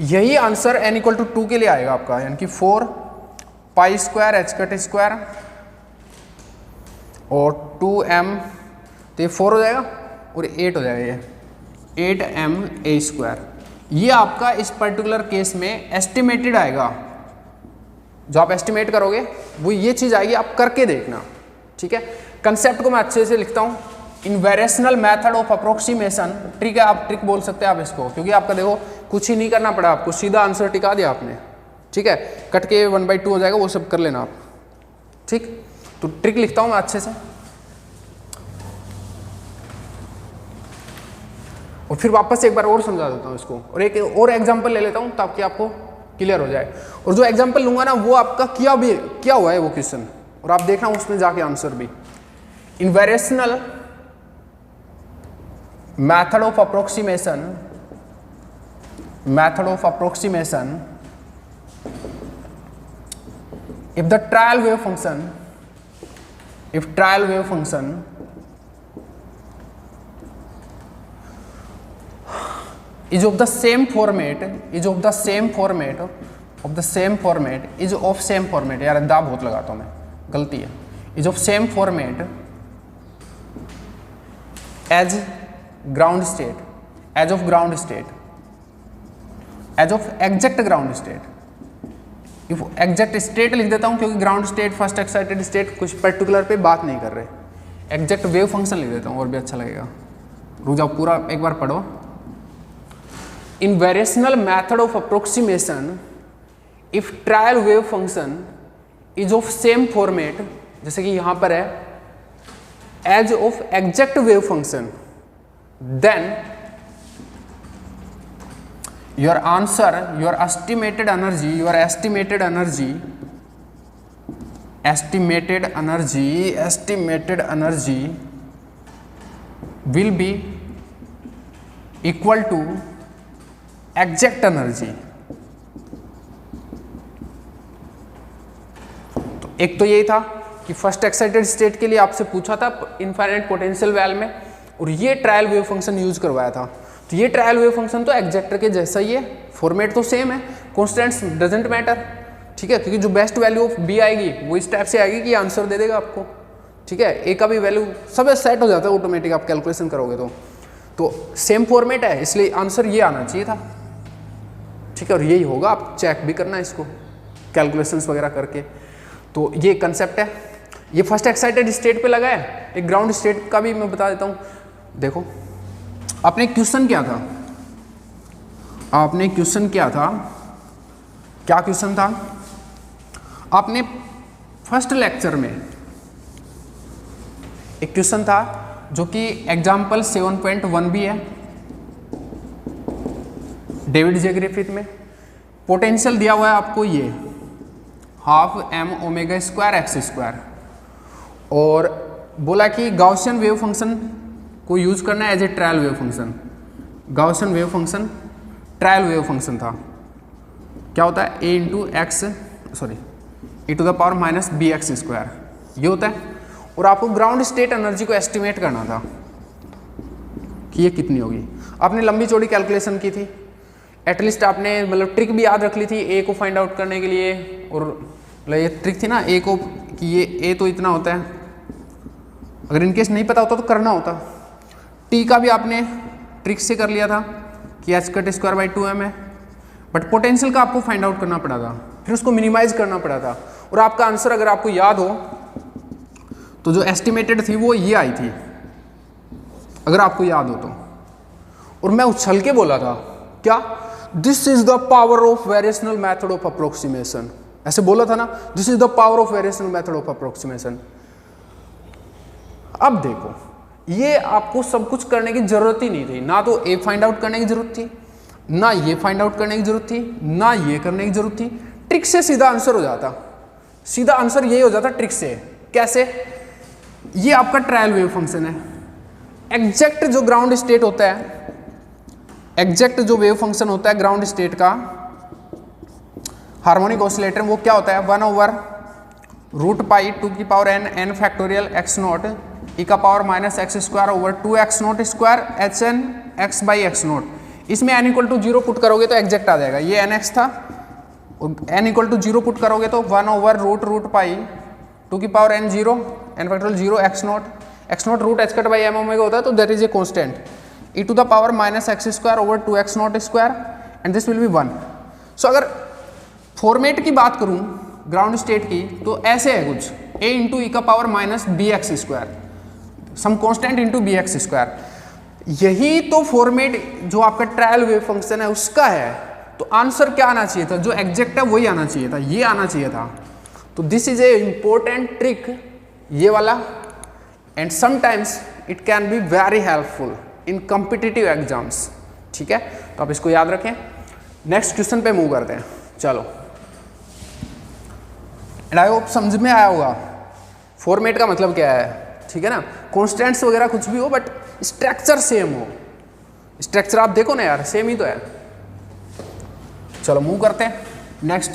यही आंसर n = 2 के लिए आएगा आपका, यानी कि 4 π² h² और 2m, तो ये 4 हो जाएगा और 8 हो जाएगा, ये 8ma²। ये आपका इस पर्टिकुलर केस में एस्टिमेटेड आएगा। जो आप एस्टिमेट करोगे वो ये चीज़ आएगी, आप करके देखना। ठीक है, कंसेप्ट को मैं अच्छे से लिखता हूँ। In variational method of approximation, trick है, आप ट्रिक बोल सकते हैं आप इसको, क्योंकि आपका देखो कुछ ही नहीं करना पड़ा आपको, सीधा आंसर टिका दिया आपने। ठीक है, कट के 1/2 हो जाएगा, वो सब कर लेना आप। ठीक, तो ट्रिक लिखता हूँ मैं अच्छे से और फिर वापस एक बार और समझा देता हूँ इसको, और एक और एग्जांपल ले लेता हूँ ताकि आपको क्लियर हो जाए। और जो एग्जांपल लूंगा ना वो आपका क्या हुआ है वो क्वेश्चन, और आप देखना उसमें जाके आंसर भी। In variational method of approximation if trial wave function is of the same format यार दा बहुत लगाता हूँ मैं, गलती है, is of same format as of exact ground state। If exact state लिख देता हूँ, क्योंकि ground state first excited state कुछ पर्टिकुलर पे बात नहीं कर रहे। एग्जैक्ट वेव फंक्शन लिख देता हूँ और भी अच्छा लगेगा। रुक जाओ, पूरा एक बार पढ़ो। In variational method of approximation if trial wave function is of same format, जैसे कि यहाँ पर है as of exact wave function, then your estimated energy will be equal to exact energy। तो एक तो यही था कि फर्स्ट एक्साइटेड स्टेट के लिए आपसे पूछा था इनफाइनाइट पोटेंशियल वैल में, और ये ट्रायल वेव फंक्शन यूज करवाया था। तो ये ट्रायल वेव फंक्शन तो एग्जैक्टर के जैसा ही है, फॉर्मेट तो सेम है, कॉन्स्टेंट्स डजेंट मैटर। ठीक है, क्योंकि जो बेस्ट वैल्यू ऑफ बी आएगी वो इस टाइप से आएगी कि आंसर दे देगा आपको। ठीक है, ए का भी वैल्यू सब सेट हो जाता है ऑटोमेटिक, आप कैलकुलेशन करोगे तो सेम फॉर्मेट है, इसलिए आंसर ये आना चाहिए था। ठीक है, और यही होगा, आप चेक भी करना इसको कैलकुलेशंस वगैरह करके। तो ये कंसेप्ट है, ये फर्स्ट एक्साइटेड स्टेट पे लगा है। एक ग्राउंड स्टेट का भी मैं बता देता हूँ। देखो आपने क्वेश्चन क्या था, क्या क्वेश्चन था, आपने फर्स्ट लेक्चर में एक क्वेश्चन था जो कि एग्जाम्पल 7.1 भी है डेविड जे ग्रिफिथ में। पोटेंशियल दिया हुआ है आपको ये half M omega square x square, और बोला कि गाउसियन वेव फंक्शन को यूज करना है as a trial wave function. Gaussian wave function trial wave function था। क्या होता है A into X sorry e to the power minus B x square, ये होता है। और आपको ग्राउंड स्टेट एनर्जी को एस्टिमेट करना था कि ये कितनी होगी। आपने लंबी चौड़ी कैलकुलेशन की थी, एटलीस्ट आपने मतलब ट्रिक भी याद रख ली थी ए को फाइंड आउट करने के लिए, और मतलब ये ट्रिक थी ना ए को कि ये ए तो इतना होता है, अगर इनकेस नहीं पता होता तो करना होता। टी का भी आपने ट्रिक से कर लिया था कि H cut square by 2m है, बट पोटेंशियल का आपको फाइंड आउट करना पड़ा था, फिर उसको मिनिमाइज करना पड़ा था। और आपका आंसर अगर आपको याद हो तो जो एस्टिमेटेड थी वो ये आई थी, अगर आपको याद हो तो। और मैं उछल के बोला था क्या, this is the power of variational method of approximation, ऐसे बोला था ना, this is the power of variational method of approximation. अब देखो ये आपको सब कुछ करने की जरूरत ही नहीं थी, ना तो ए फाइंड आउट करने की जरूरत थी, ना ये फाइंड आउट करने की जरूरत थी, ना ये करने की जरूरत थी। ट्रिक से सीधा आंसर हो जाता, सीधा आंसर यही हो जाता ट्रिक से। कैसे, ये आपका ट्रायल वेव फंक्शन है, एग्जैक्ट जो ग्राउंड स्टेट होता है, एग्जैक्ट जो वेव फंक्शन होता है ग्राउंड स्टेट का हार्मोनिक ऑसिलेटर, वो क्या होता है 1/√π टू की power n factorial x not e का power minus x square over 2x not square hn x by x not. इसमें n इक्वल टू 0 पुट करोगे तो एग्जैक्ट आ जाएगा, ये nx था, और n इक्वल टू 0 पुट करोगे तो 1/√π टू की power n 0 n factorial 0 x not root h cut by m omega होता है, तो that is a constant e to the power minus x square over 2x not square and this will be 1। So अगर format की बात करूं ground state की तो ऐसे है कुछ, a इंटू ई का power minus B x square, some constant into b x square. यही तो फॉर्मेट जो आपका ट्रायल वेव फंक्शन है उसका है, तो आंसर क्या आना चाहिए था, जो एग्जैक्ट है वही आना चाहिए था, ये आना चाहिए था। तो this is a important trick ये वाला, and sometimes it can be very helpful in competitive exams. ठीक है, तो आप इसको याद रखें। नेक्स्ट क्वेश्चन पे मूव करते हैं, चलो। एंड आई होप समझ में आया होगा फॉर्मेट का मतलब क्या है, ठीक है ना। कॉन्स्टेंट्स वगैरह कुछ भी हो बट स्ट्रक्चर सेम हो, स्ट्रक्चर आप देखो ना यार सेम ही तो है। चलो मूव करते हैं नेक्स्ट।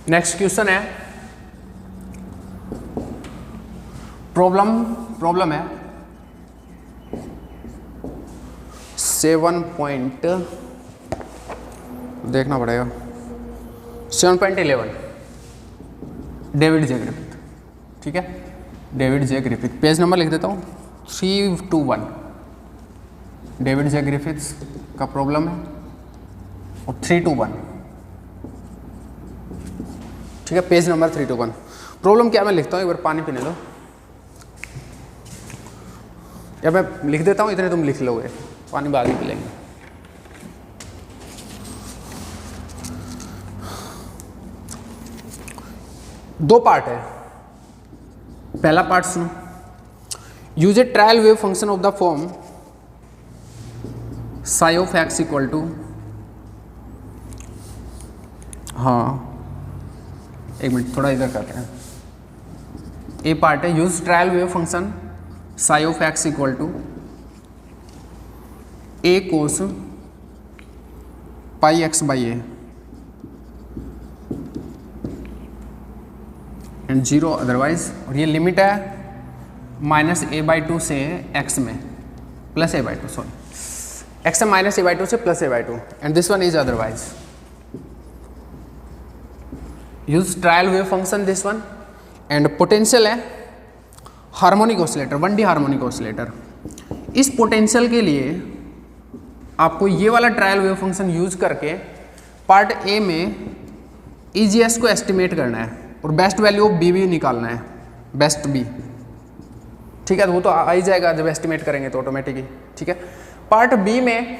नेक्स्ट क्वेश्चन है, प्रॉब्लम है 7 पॉइंट, देखना पड़ेगा 7.11 डेविड जे ग्रिफिथ। ठीक है, David J Griffith, page number लिख देता हूँ 321। डेविड जे ग्रिफिथ का प्रॉब्लम है और 321, ठीक है, पेज नंबर 321। प्रॉब्लम क्या मैं लिखता हूँ, एक बार पानी पीने दो, या मैं लिख देता हूँ इतने तुम लिख लोगे, पानी बाद में पी लेंगे। दो पार्ट है, पहला पार्ट सुनो। Use a trial wave function of the form psi of x equal to, हाँ एक मिनट थोड़ा इधर करते हैं। ए पार्ट है, use trial wave function psi of x equal to a cos pi x by a and 0 otherwise. और ये लिमिट है -a/2 से x में प्लस a/2, सॉरी x से -a/2 से plus a/2 and this one is otherwise. Use trial wave function this one, and potential है harmonic oscillator, 1D harmonic oscillator. इस potential के लिए आपको ये वाला ट्रायल वेव फंक्शन यूज करके पार्ट ए में EGS को एस्टिमेट करना है और बेस्ट वैल्यू ऑफ बी भी निकालना है, बेस्ट बी। ठीक है, तो वो तो आ ही जाएगा जब एस्टिमेट करेंगे तो ऑटोमेटिकली। ठीक है, पार्ट बी में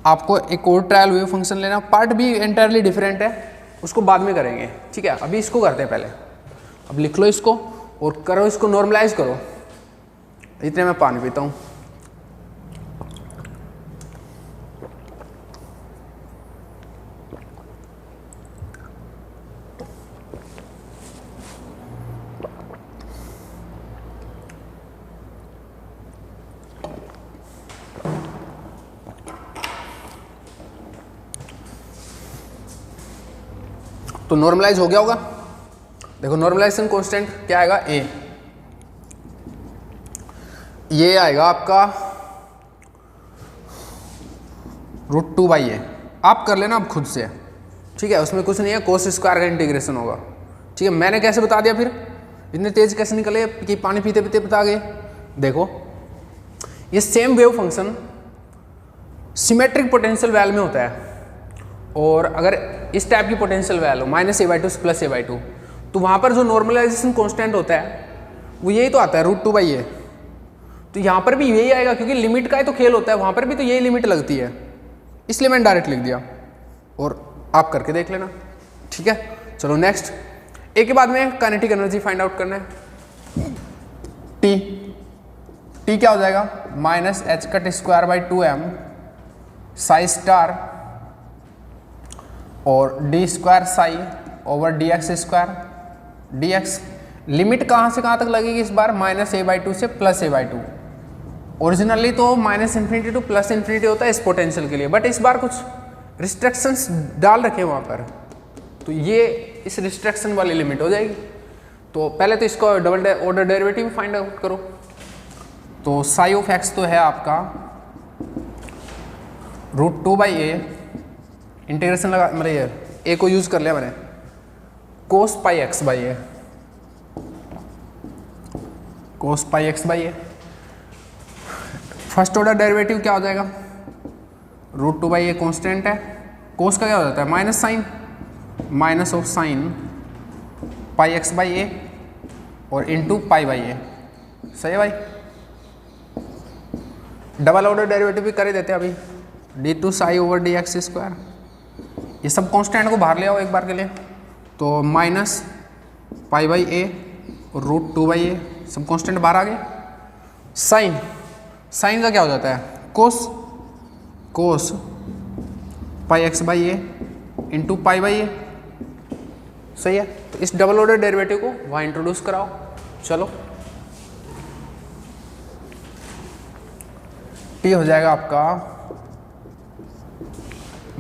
आपको एक और ट्रायल वेव फंक्शन लेना। पार्ट बी एंटायरली डिफरेंट है, उसको बाद में करेंगे। ठीक है, अभी इसको करते हैं पहले। अब लिख लो इसको और करो इसको, नॉर्मलाइज करो। इतने में पानी पीता हूँ। तो नॉर्मलाइज हो गया होगा। देखो नॉर्मलाइजेशन कांस्टेंट क्या आएगा, ए। ये आएगा आपका √2/a। आप कर लेना अब खुद से। ठीक है, उसमें कुछ नहीं है, कोस स्क्वायर का इंटीग्रेशन होगा। ठीक है, मैंने कैसे बता दिया, फिर इतने तेज कैसे निकले कि पानी पीते पीते बता गए। देखो ये same wave function symmetric potential well में होता है, और अगर इस टाइप की पोटेंशियल वैल हो -a/2 से +a/2, तो वहाँ पर जो नॉर्मलाइजेशन कांस्टेंट होता है वो यही तो आता है, √2/a। तो यहाँ पर भी यही आएगा, क्योंकि लिमिट का ही तो खेल होता है, वहाँ पर भी तो यही लिमिट लगती है, इसलिए मैंने डायरेक्ट लिख दिया। और आप करके देख लेना। ठीक है, चलो नेक्स्ट। एक के बाद में काइनेटिक एनर्जी फाइंड आउट करना है। टी क्या हो जाएगा, -h²/2m साई स्टार और d²ψ/dx²। dx लिमिट कहाँ से कहाँ तक लगेगी इस बार, -a/2 से +a/2। ओरिजिनली तो -∞ टू +∞ होता है इस पोटेंशियल के लिए, बट इस बार कुछ रिस्ट्रिक्शंस डाल रखे हैं वहाँ पर, तो ये इस रिस्ट्रिक्शन वाली लिमिट हो जाएगी। तो पहले तो इसको double order derivative find out करो। तो ψ(x) तो है आपका √2/a, इंटीग्रेशन लगा, मतलब ये a को यूज कर लिया मैंने, cos πx/a, cos πx/a। First order derivative क्या हो जाएगा, √2/a कांस्टेंट है, cos का क्या हो जाता है, minus sine, minus of sine πx/a और इंटू π/a। सही है भाई। डबल ऑर्डर डेरिवेटिव भी कर ही देते हैं अभी, d2ψ/dx²। ये सब कांस्टेंट को बाहर ले आओ एक बार के लिए, तो माइनस π/a और √2/a, सब कांस्टेंट बाहर आ गए। साइन, साइन का क्या हो जाता है, cos πx/a इंटू π/a। सही है, तो इस डबल ऑर्डर डेरिवेटिव को वहाँ इंट्रोड्यूस कराओ। चलो टी हो जाएगा आपका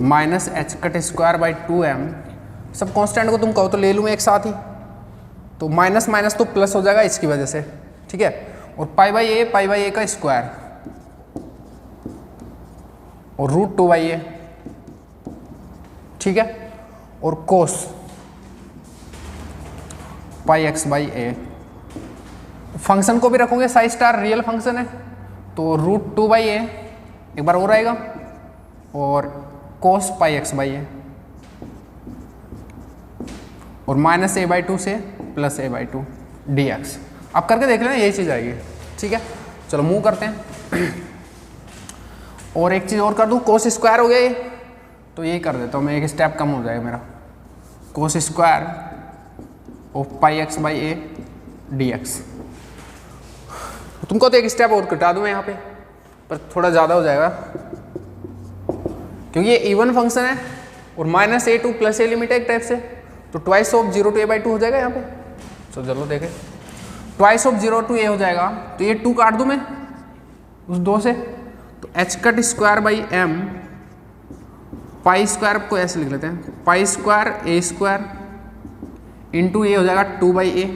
-h²/2m। सब कांस्टेंट को तुम कहो तो ले लूँ मैं एक साथ ही, तो माइनस माइनस तो प्लस हो जाएगा इसकी वजह से। ठीक है, और π/a का स्क्वायर और √2/a। ठीक है, और cos πx/a। फंक्शन को भी रखोगे साई स्टार, रियल फंक्शन है, तो √2/a एक बार और आएगा, और cos πx/a और -a/2 से +a/2 dx। आप करके देख लेना, यही चीज़ आएगी। ठीक है, चलो मूव करते हैं। और एक चीज़ और कर दूँ, cos स्क्वायर हो गया ये, तो यही कर देता हूँ मैं, एक स्टेप कम हो जाएगा मेरा, cos square of πx/a dx। तुमको तो एक स्टेप और घटा दूँ मैं यहाँ पे, पर थोड़ा ज़्यादा हो जाएगा क्योंकि ये इवन फंक्शन है और -a to +a लिमिट है एक टाइप से, तो ट्वाइस ऑफ 0 to a/2 हो जाएगा यहाँ पे। तो चलो देखें, ट्वाइस ऑफ 0 to a हो जाएगा, तो ये 2 काट दूँ मैं उस 2 से, तो h²/m π² को ऐसे लिख लेते हैं, π² a² इंटू ये हो जाएगा 2/a,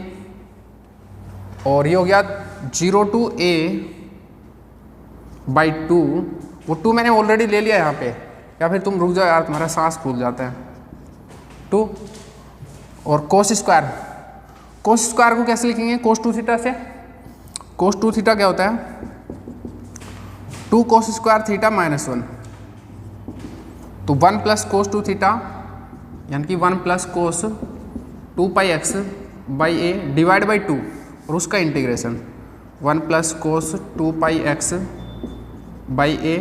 और ये हो गया 0 to a/2। वो 2 मैंने ऑलरेडी ले लिया यहाँ पे, या फिर तुम रुक जाओ यार, तुम्हारा सांस फूल जाता है। 2 और cos स्क्वायर, cos स्क्वायर को कैसे लिखेंगे, cos 2θ से। cos 2θ क्या होता है, 2 cos² θ -1, तो 1 + cos 2θ यानी कि 1 plus cos 2 pi x by A divide by 2 और उसका integration 1 plus cos 2 pi x by A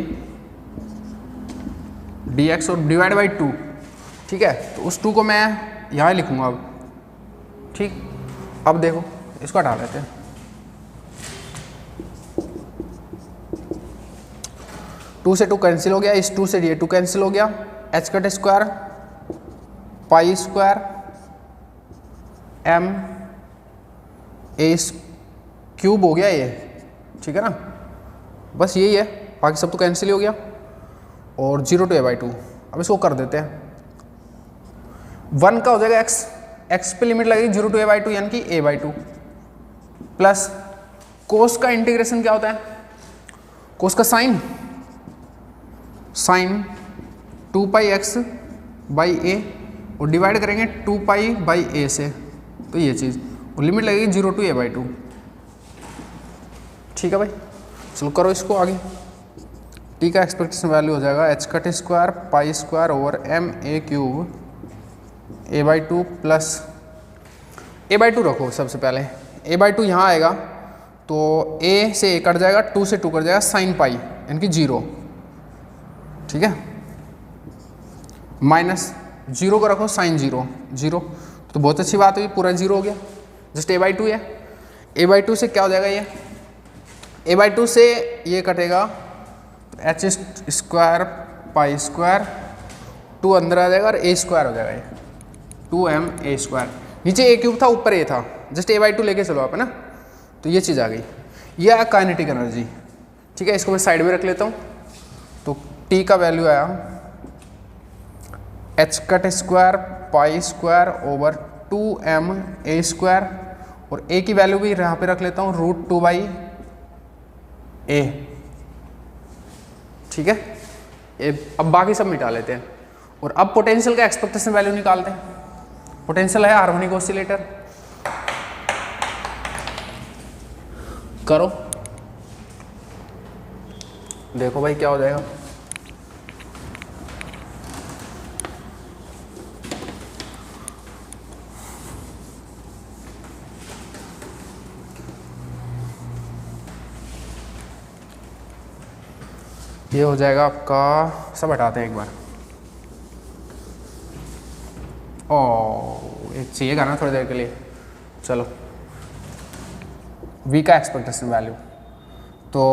D x और डिवाइड बाई 2। ठीक है, तो उस 2 को मैं यहाँ लिखूँगा अब। ठीक, अब देखो इसको हटा लेते हैं। 2 से 2 कैंसिल हो गया, इस 2 से ये 2 कैंसिल हो गया, h cut square pi square m a cube हो गया ये। ठीक है ना, बस यही है, बाकी सब तो कैंसिल ही हो गया। और 0 to a/2, अब इसको कर देते हैं। 1 का हो जाएगा x, x पे लिमिट लगेगी 0 to a/2 यानी कि a/2 प्लस कोस का इंटीग्रेशन क्या होता है, कोस का sign 2 pi x by A और डिवाइड करेंगे 2 पाई बाई ए से, तो ये चीज़ और लिमिट लगेगी 0 to a/2। ठीक है भाई, चलो करो इसको आगे। टी का एक्सपेक्टेशन वैल्यू हो जाएगा h cut square pi square over m a cube a/2 plus a/2 रखो सबसे पहले। a/2 यहाँ आएगा तो a से a कट जाएगा, 2 से 2 कट जाएगा, साइन पाई यानी कि 0। ठीक है, माइनस 0 को रखो साइन 0 तो बहुत अच्छी बात हुई, पूरा 0 हो गया, जस्ट a/2 है। a/2 से क्या हो जाएगा, ये a/2 से ये कटेगा एच स्क्वायर पाई स्क्वायर 2 अंदर आ जाएगा और a स्क्वायर हो जाएगा, ये 2ma²। नीचे a क्यूब था, ऊपर a था, जस्ट a/2 लेके चलो आप, है ना। तो ये चीज़ आ गई, ये आया काइनेटिक एनर्जी। ठीक है, इसको मैं साइड में रख लेता हूँ। तो t का वैल्यू आया H cut square pi square over 2ma² और a की वैल्यू भी यहाँ पे रख लेता हूँ √2/a। ठीक है, अब बाकी सब मिटा लेते हैं और अब पोटेंशियल का एक्सपेक्टेशन वैल्यू निकालते हैं। पोटेंशियल है हार्मोनिक ऑसिलेटर, करो देखो भाई क्या हो जाएगा। ये हो जाएगा आपका, सब हटाते हैं एक बार। एक चाहिएगा ना थोड़ी देर के लिए। चलो, v का एक्सपेक्टेशन वैल्यू तो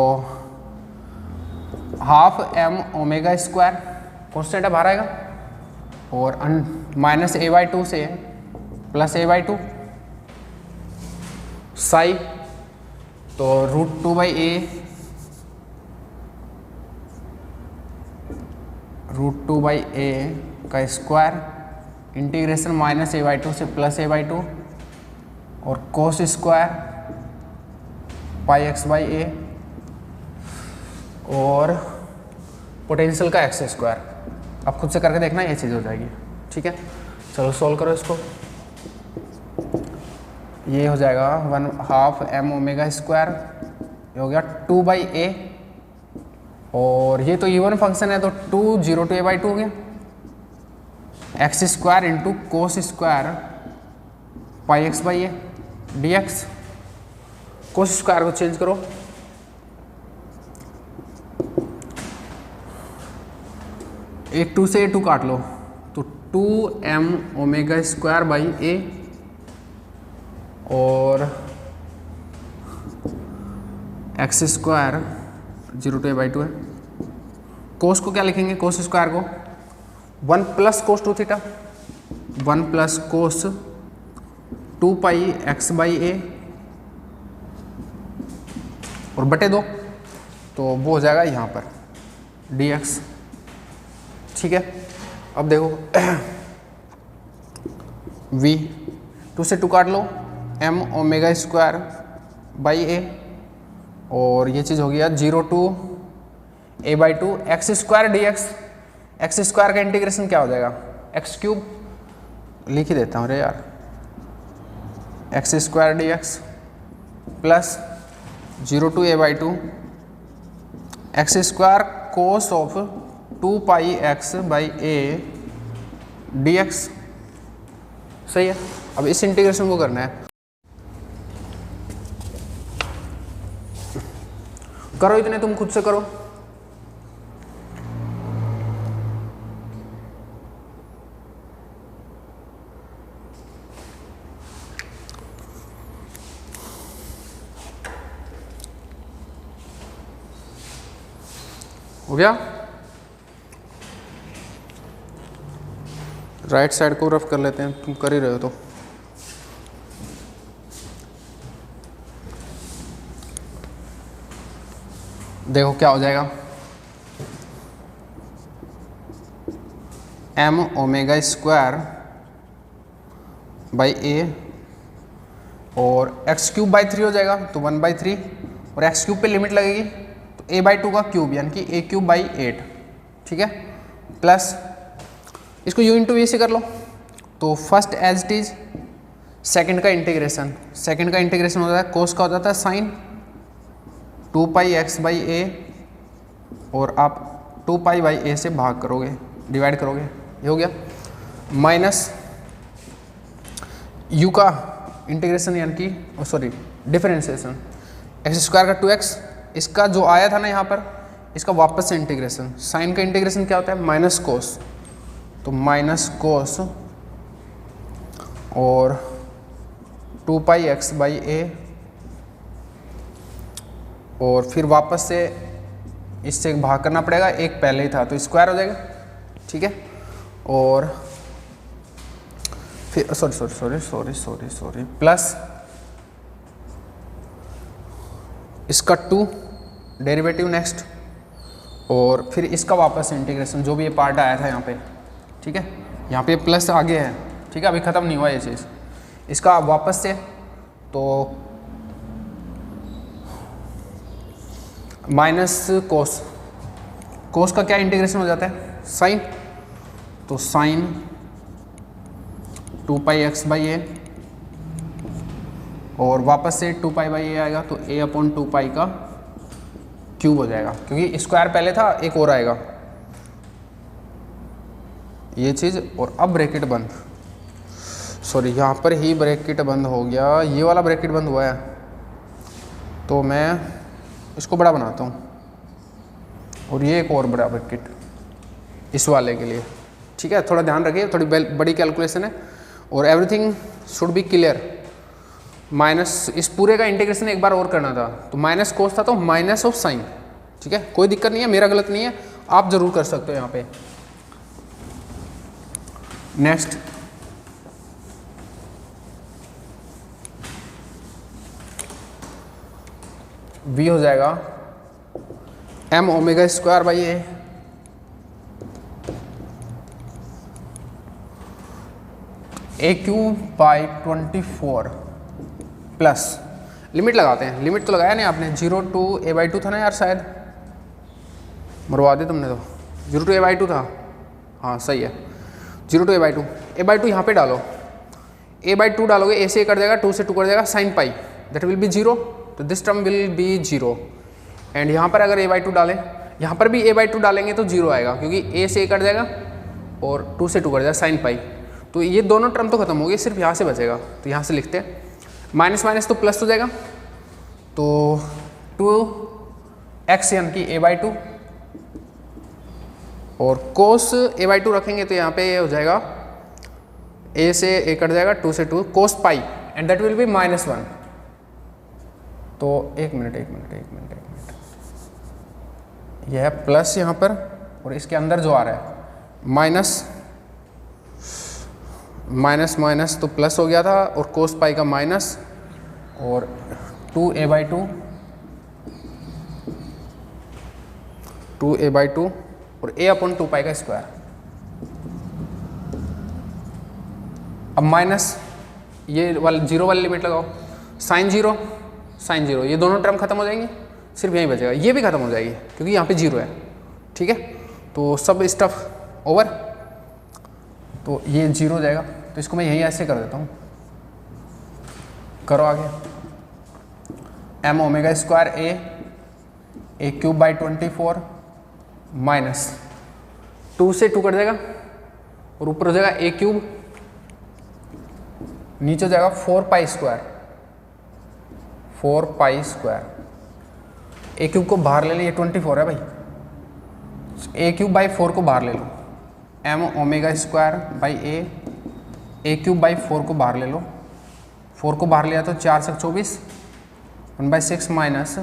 ½ m⍵² कॉन्स्टेंट है बाहर आएगा और माइनस a/2 से प्लस a/2 साई तो √2/a का स्क्वायर इंटीग्रेशन माइनस a/2 से प्लस a/2 और cos square pi x by A और पोटेंशियल का x²। अब खुद से करके देखना, ये चीज़ हो जाएगी। ठीक है, चलो सॉल्व करो इसको। ये हो जाएगा 1/2 m⍵², ये हो गया 2/a और ये तो इवन फंक्शन है तो 2 0 to a/2 हो गया, x² into cos square pi x by A dx। Cos square को चेंज करो, एक 2 से 2 काट लो तो 2m⍵² बाई a और x² 0 to a/2 है। कोस को क्या लिखेंगे, कोस स्क्वायर को 1 plus cos 2 theta 1 plus cos 2 pi x by A और बटे 2 तो वो हो जाएगा यहाँ पर dx। ठीक है, अब देखो v 2 से 2 काट लो m⍵² बाई a और ये चीज़ हो गया 0 to a/2 x² dx। x² का इंटीग्रेशन क्या हो जाएगा, x³ लिख ही देता हूँ रे यार, x² dx plus 0 to a/2 x² cos of 2 pi x by A dx सही है। अब इस इंटीग्रेशन को करना है, करो इतने तुम खुद से करो। हो गया। राइट साइड को रफ कर लेते हैं, तुम कर ही रहे हो तो। देखो क्या हो जाएगा, M omega square by A और एक्स क्यूब बाई 3 हो जाएगा, तो 1/3 और एक्स क्यूब पे लिमिट लगेगी तो a/2 का क्यूब यानी कि a क्यूब बाई 8, ठीक है, प्लस इसको u इंटू वी से कर लो। तो first as it is second का इंटीग्रेशन, सेकेंड का इंटीग्रेशन हो जाता है कोस का हो जाता है साइन 2πx/a और आप 2π/a से भाग करोगे, डिवाइड करोगे, ये हो गया। माइनस u का इंटीग्रेशन यानी कि सॉरी डिफरेंशिएशन, एक्स स्क्वायर का 2x, इसका जो आया था ना यहाँ पर, इसका वापस से इंटीग्रेशन। साइन का इंटीग्रेशन क्या होता है, माइनस कोस, तो माइनस कोस और 2πx/a और फिर वापस से इससे भाग करना पड़ेगा, एक पहले ही था तो स्क्वायर हो जाएगा, ठीक है। और फिर सॉरी प्लस इसका 2 डेरिवेटिव नेक्स्ट और फिर इसका वापस इंटीग्रेशन, जो भी ये पार्ट आया था यहाँ पे, ठीक है, यहाँ पे प्लस आगे है, ठीक है, अभी ख़त्म नहीं हुआ ये चीज़, इसका वापस से तो माइनस कोस, कोस का क्या इंटीग्रेशन हो जाता है, साइन, तो साइन 2πx/a और वापस से 2π/a आएगा तो a/2π का क्यूब हो जाएगा, क्योंकि स्क्वायर पहले था, एक और आएगा ये चीज़। और अब ब्रैकेट बंद, सॉरी यहाँ पर ही ब्रैकेट बंद हो गया, ये वाला ब्रैकेट बंद हुआ है, तो मैं इसको बड़ा बनाता हूँ और ये एक और बड़ा ब्रैकेट इस वाले के लिए, ठीक है। थोड़ा ध्यान रखिए, थोड़ी बड़ी कैलकुलेशन है और everything should be clear. Minus इस पूरे का इंटीग्रेशन एक बार और करना था, तो माइनस कोस था तो माइनस ऑफ साइन, ठीक है, कोई दिक्कत नहीं है, मेरा गलत नहीं है, आप जरूर कर सकते हो यहाँ पे। नेक्स्ट v हो जाएगा m omega square by A cube by 24 plus limit लगाते हैं, लिमिट तो लगाया नहीं आपने, 0 to a/2 था ना यार, शायद मरवा दे तुमने, तो 0 to a/2 था, हाँ सही है, 0 to a/2 यहाँ पे डालो, a/2 डालोगे, a से a कट जाएगा, 2 से 2 कट जाएगा, sine pi that will be 0, तो this term will be 0 and यहाँ पर अगर a/2 डालें, यहाँ पर भी a/2 डालेंगे तो 0 आएगा, क्योंकि a से a कट जाएगा और 2 से 2 कट जाएगा, साइन पाई, तो ये दोनों टर्म तो खत्म हो गए, सिर्फ यहाँ से बचेगा, तो यहाँ से लिखते हैं माइनस माइनस तो प्लस हो जाएगा, तो 2x यानी कि a/2 और कोस a/2 रखेंगे तो यहाँ पे ये हो जाएगा, a से a कट जाएगा, 2 से 2 कोस पाई एंड दैट विल बी -1। तो एक मिनट यह है प्लस यहाँ पर और इसके अंदर जो आ रहा है माइनस माइनस तो प्लस हो गया था और कोस पाई का माइनस और 2a/2 और a/2 का स्क्वायर। अब माइनस ये वाला 0 वाली लिमिट लगाओ, साइन 0 ये दोनों टर्म खत्म हो जाएंगे, सिर्फ यही बचेगा, ये भी खत्म हो जाएगी क्योंकि यहाँ पे 0 है, ठीक है, तो सब स्टफ ओवर, तो ये 0 हो जाएगा, तो इसको मैं यहीं ऐसे कर देता हूँ, करो आगे, m omega square a cube by 24 minus 2 से 2 कट जाएगा और ऊपर हो जाएगा a क्यूब नीचे हो जाएगा 4 पाई स्क्वायर, 4 पाई स्क्वायर। ए क्यूब को बाहर ले लो, ये 24 है भाई, ए क्यूब बाई 4 को बाहर ले लो, M omega square by A cube by 4 को बाहर ले लो, 4 को बाहर लिया तो 4 से 24, 1/6 माइनस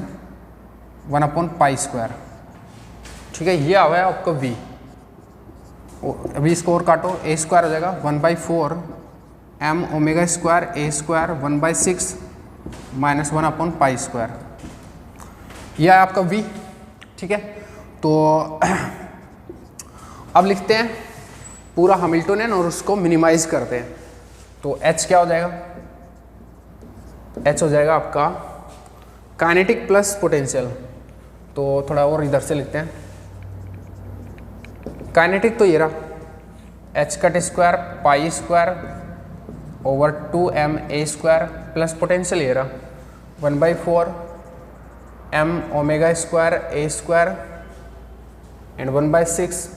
1/पाई स्क्वायर। ठीक है, ये आया आपका v। अभी इसको और काटो, ए स्क्वायर हो जाएगा 1/4 M omega square A square 1/6 minus 1/पाई स्क्वायर। यह है आपका v। ठीक है, तो अब लिखते हैं पूरा हैमिल्टनियन और उसको मिनिमाइज करते हैं। तो h क्या हो जाएगा, h हो जाएगा आपका काइनेटिक प्लस पोटेंशियल। तो थोड़ा और इधर से लिखते हैं, काइनेटिक तो ये रहा H cut square pi square over 2m A square plus potential ये रहा 1/4 m omega square A square and 1/6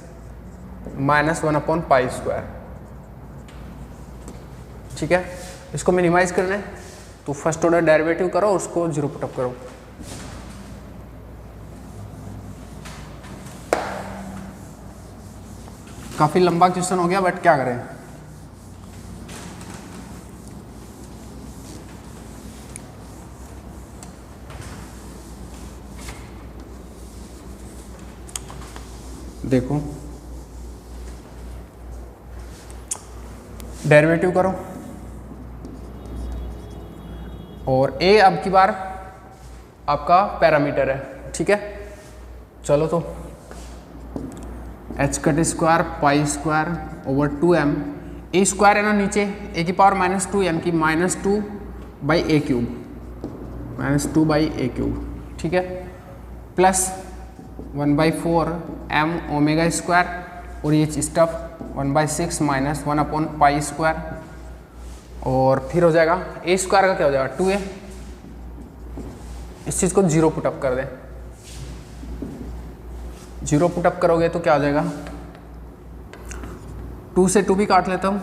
minus 1/पाई स्क्वायर। ठीक है, इसको मिनिमाइज करना है तो फर्स्ट ऑर्डर डेरिवेटिव करो, उसको जीरो पुटअप करो। काफ़ी लंबा क्वेश्चन हो गया बट क्या करें। देखो डेरिवेटिव करो और a अब की बार आपका पैरामीटर है। ठीक है, चलो तो H cut square pi square over 2m A square है ना नीचे, ए की पावर -2m की -2/a³, -2/a³। ठीक है, प्लस 1/4 m ओमेगा स्क्वायर और ये स्टफ 1/6 माइनस 1/पाई स्क्वायर। और फिर हो जाएगा ए स्क्वायर का क्या हो जाएगा 2a। इस चीज़ को जीरो पुटअप कर दें, जीरो पुटअप करोगे तो क्या हो जाएगा 2 से 2 भी काट लेता हूँ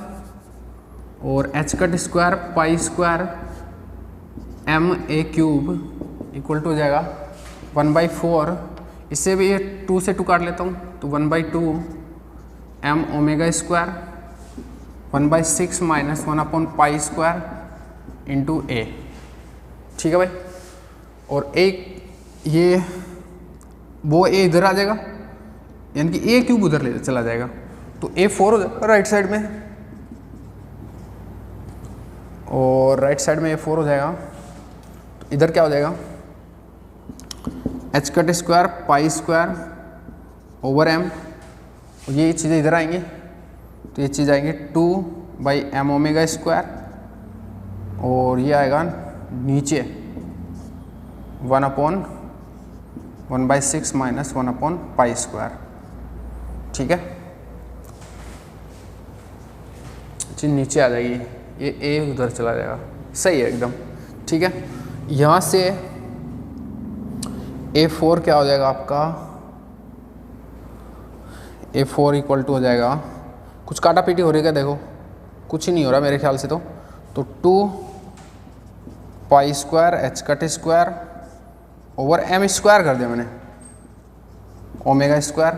और h cut square pi square m(a³) equal to हो जाएगा 1/4। इससे भी ये 2 से 2 काट लेता हूँ तो 1/2 m ओमेगा स्क्वायर 1/6 माइनस 1/पाई स्क्वायर इंटू a। ठीक है भाई, और एक ये वो a इधर आ जाएगा यानी कि a³ उधर ले चला जाएगा तो a4 हो जाएगा राइट साइड में, और राइट साइड में a4 हो जाएगा तो इधर क्या हो जाएगा h cut square pi square over m, और ये चीज़ें इधर आएंगी तो ये चीज़ आएंगे 2/m ओमेगा स्क्वायर और ये आएगा नीचे 1/6 माइनस 1/पाई स्क्वायर। ठीक है, चीज नीचे आ जाएगी, ये a उधर चला जाएगा। सही है एकदम। ठीक है, यहाँ से a4 क्या हो जाएगा आपका, a4 इक्वल टू हो जाएगा, कुछ काटा पीटी हो रही है क्या, देखो कुछ ही नहीं हो रहा मेरे ख्याल से तो 2 pi square H cut square over m square कर दिया मैंने ओमेगा स्क्वायर,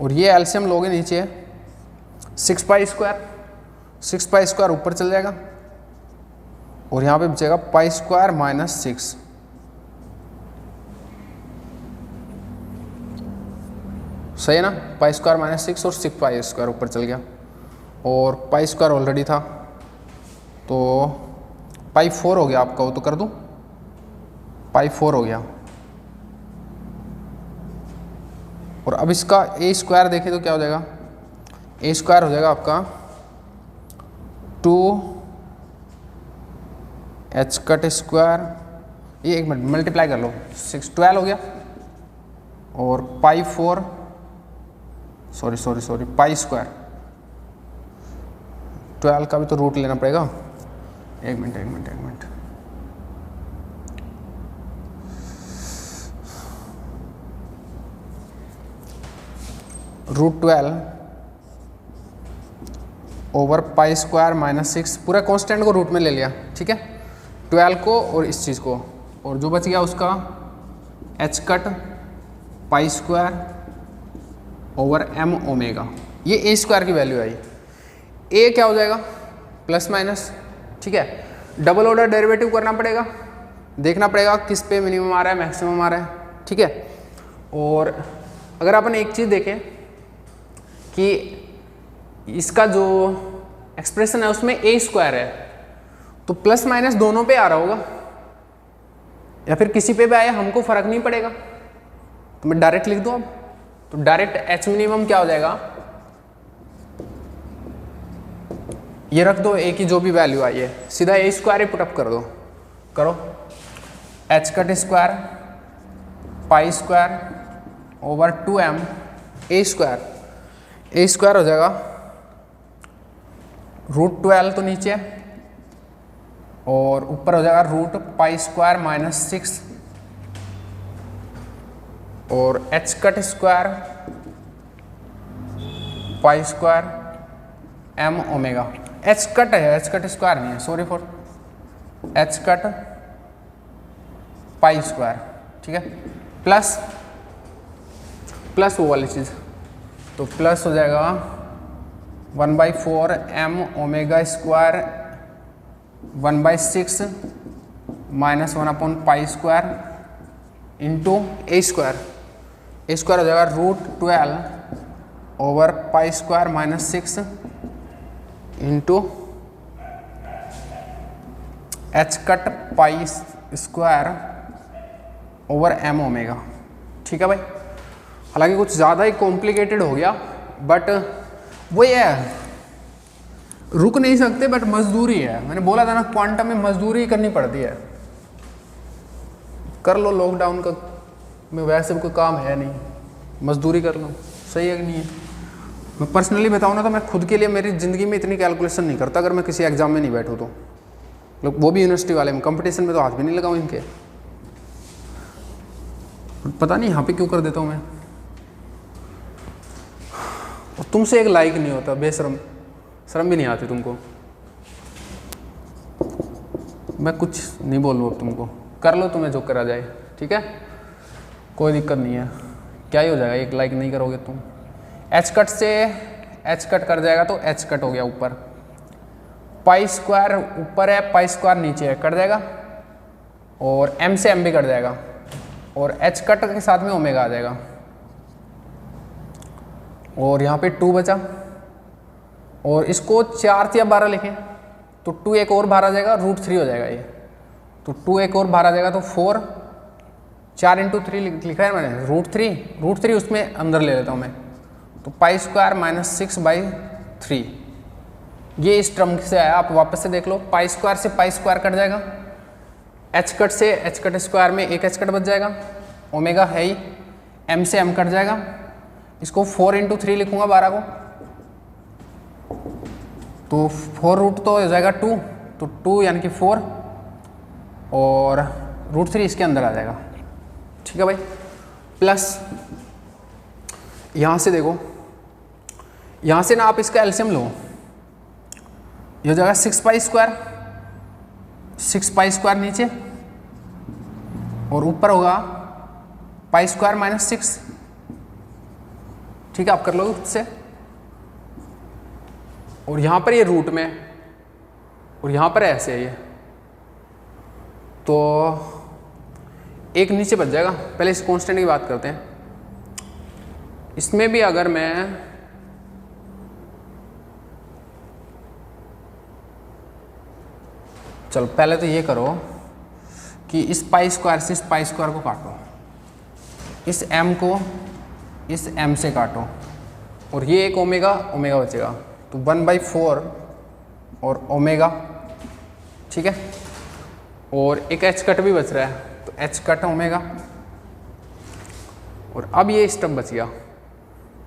और ये एलसीएम लोगे नीचे 6 पाई स्क्वायर, 6 पाई स्क्वायर ऊपर चल जाएगा और यहाँ पे बचेगा पाई स्क्वायर माइनस 6। सही है ना, पाई स्क्वायर माइनस 6 और 6 पाई स्क्वायर ऊपर चल गया और पाई स्क्वायर ऑलरेडी था तो पाई4 हो गया आपका, वो तो कर दूं, पाई4 हो गया। और अब इसका ए स्क्वायर देखें तो क्या हो जाएगा, ए स्क्वायर हो जाएगा आपका 2 एच कट स्क्वायर, ये एक मिनट मल्टीप्लाई कर लो, 12 हो गया और पाई4 सॉरी पाई स्क्वायर 12 का भी तो रूट लेना पड़ेगा। एक मिनट root 12 over pi square minus 6, पूरा कांस्टेंट को रूट में ले लिया, ठीक है, 12 को और इस चीज़ को, और जो बच गया उसका h cut pi square over M omega, ये ए स्क्वायर की वैल्यू आई। ए क्या हो जाएगा प्लस माइनस, ठीक है। डबल ऑर्डर डेरिवेटिव करना पड़ेगा, देखना पड़ेगा किस पे मिनिमम आ रहा है मैक्सिमम आ रहा है, ठीक है। और अगर अपन एक चीज़ देखें कि इसका जो एक्सप्रेशन है उसमें ए स्क्वायर है, तो प्लस माइनस दोनों पे आ रहा होगा या फिर किसी पे भी आए, हमको फर्क नहीं पड़ेगा। तो मैं डायरेक्ट लिख दूं अब, तो डायरेक्ट एच मिनिमम क्या हो जाएगा, ये रख दो ए की जो भी वैल्यू आई है, सीधा ए स्क्वायर ही पुटअप कर दो, करो H cut square pi square over 2m A square, A square हो जाएगा रूट 12 तो नीचे और ऊपर हो जाएगा रूट पाई स्क्वायर माइनस 6 और h cut square pi square m omega. H cut है, एच कट स्क्वायर नहीं है, sorry for h cut pi square, ठीक है, प्लस वो वाली चीज़, तो प्लस हो जाएगा 1/4 एम ओमेगा स्क्वायर 1/6 माइनस 1/पाई square into A square, A square हो जाएगा root 12 over pi square minus 6 into H cut pi square over M omega, ठीक है भाई। हालांकि कुछ ज़्यादा ही कॉम्प्लिकेटेड हो गया, बट वही है, रुक नहीं सकते, बट मजदूरी है। मैंने बोला था ना क्वांटम में मजदूरी करनी पड़ती है, कर लो, लॉकडाउन का में वैसे भी कोई काम है नहीं, मजदूरी कर लो, सही है कि नहीं है। मैं पर्सनली बताऊँ ना तो मैं खुद के लिए मेरी ज़िंदगी में इतनी कैलकुलेशन नहीं करता, अगर मैं किसी एग्जाम में नहीं बैठूँ तो, लोग वो भी यूनिवर्सिटी वाले में, कंपटीशन में तो हाथ भी नहीं लगाऊँ इनके, पता नहीं यहाँ पे क्यों कर देता हूँ मैं। और तुमसे एक लाइक नहीं होता, बेशरम, शर्म भी नहीं आती तुमको। मैं कुछ नहीं बोल रहा अब तुमको, कर लो तुम्हें जो करा जाए, ठीक है, कोई दिक्कत नहीं है। क्या ही हो जाएगा, एक लाइक नहीं करोगे तुम। एच कट से एच कट कर जाएगा तो एच कट हो गया ऊपर, पाई स्क्वायर ऊपर है पाई स्क्वायर नीचे है, कट जाएगा, और एम से एम भी कट जाएगा, और एच कट के साथ में ओमेगा आ जाएगा, और यहाँ पे 2 बचा, और इसको 4 या 12 लिखें तो 2 एक और बाहर आ जाएगा, रूट 3 हो जाएगा ये, तो 2 एक और बाहर आ जाएगा तो 4, 4 इंटू 3 लिखा है मैंने, रूट 3 उसमें अंदर ले लेता हूँ मैं, तो पाई स्क्वायर माइनस 6/3, ये इस टर्म से आया। आप वापस से देख लो, पाई स्क्वायर से पाई स्क्वायर कट जाएगा, एच कट से एच कट स्क्वायर में एक एच कट बच जाएगा, ओमेगा है ही, एम से एम कट जाएगा, इसको 4 इंटू 3 लिखूंगा 12 को, तो 4 रूट तो हो जाएगा 2, तो 2 यानी कि 4, और रूट 3 इसके अंदर आ जाएगा, ठीक है भाई। प्लस यहाँ से देखो, यहाँ से ना आप इसका एलसीएम लो, ये हो जाएगा 6 पाई स्क्वायर, 6 पाई स्क्वायर नीचे, और ऊपर होगा पाई स्क्वायर माइनस 6, ठीक है, आप कर लो उससे, और यहाँ पर ये रूट में, और यहाँ पर ऐसे है ये, तो एक नीचे बच जाएगा। पहले इस कांस्टेंट की बात करते हैं, इसमें भी अगर मैं चलो पहले तो ये करो कि इस पाई स्क्वायर से इस पाई स्क्वायर को काटो, इस m को इस m से काटो, और ये एक ओमेगा बचेगा, तो 1/4 और ओमेगा, ठीक है, और एक एच कट भी बच रहा है, तो एच कट ओमेगा, और अब ये स्टेप बच गया,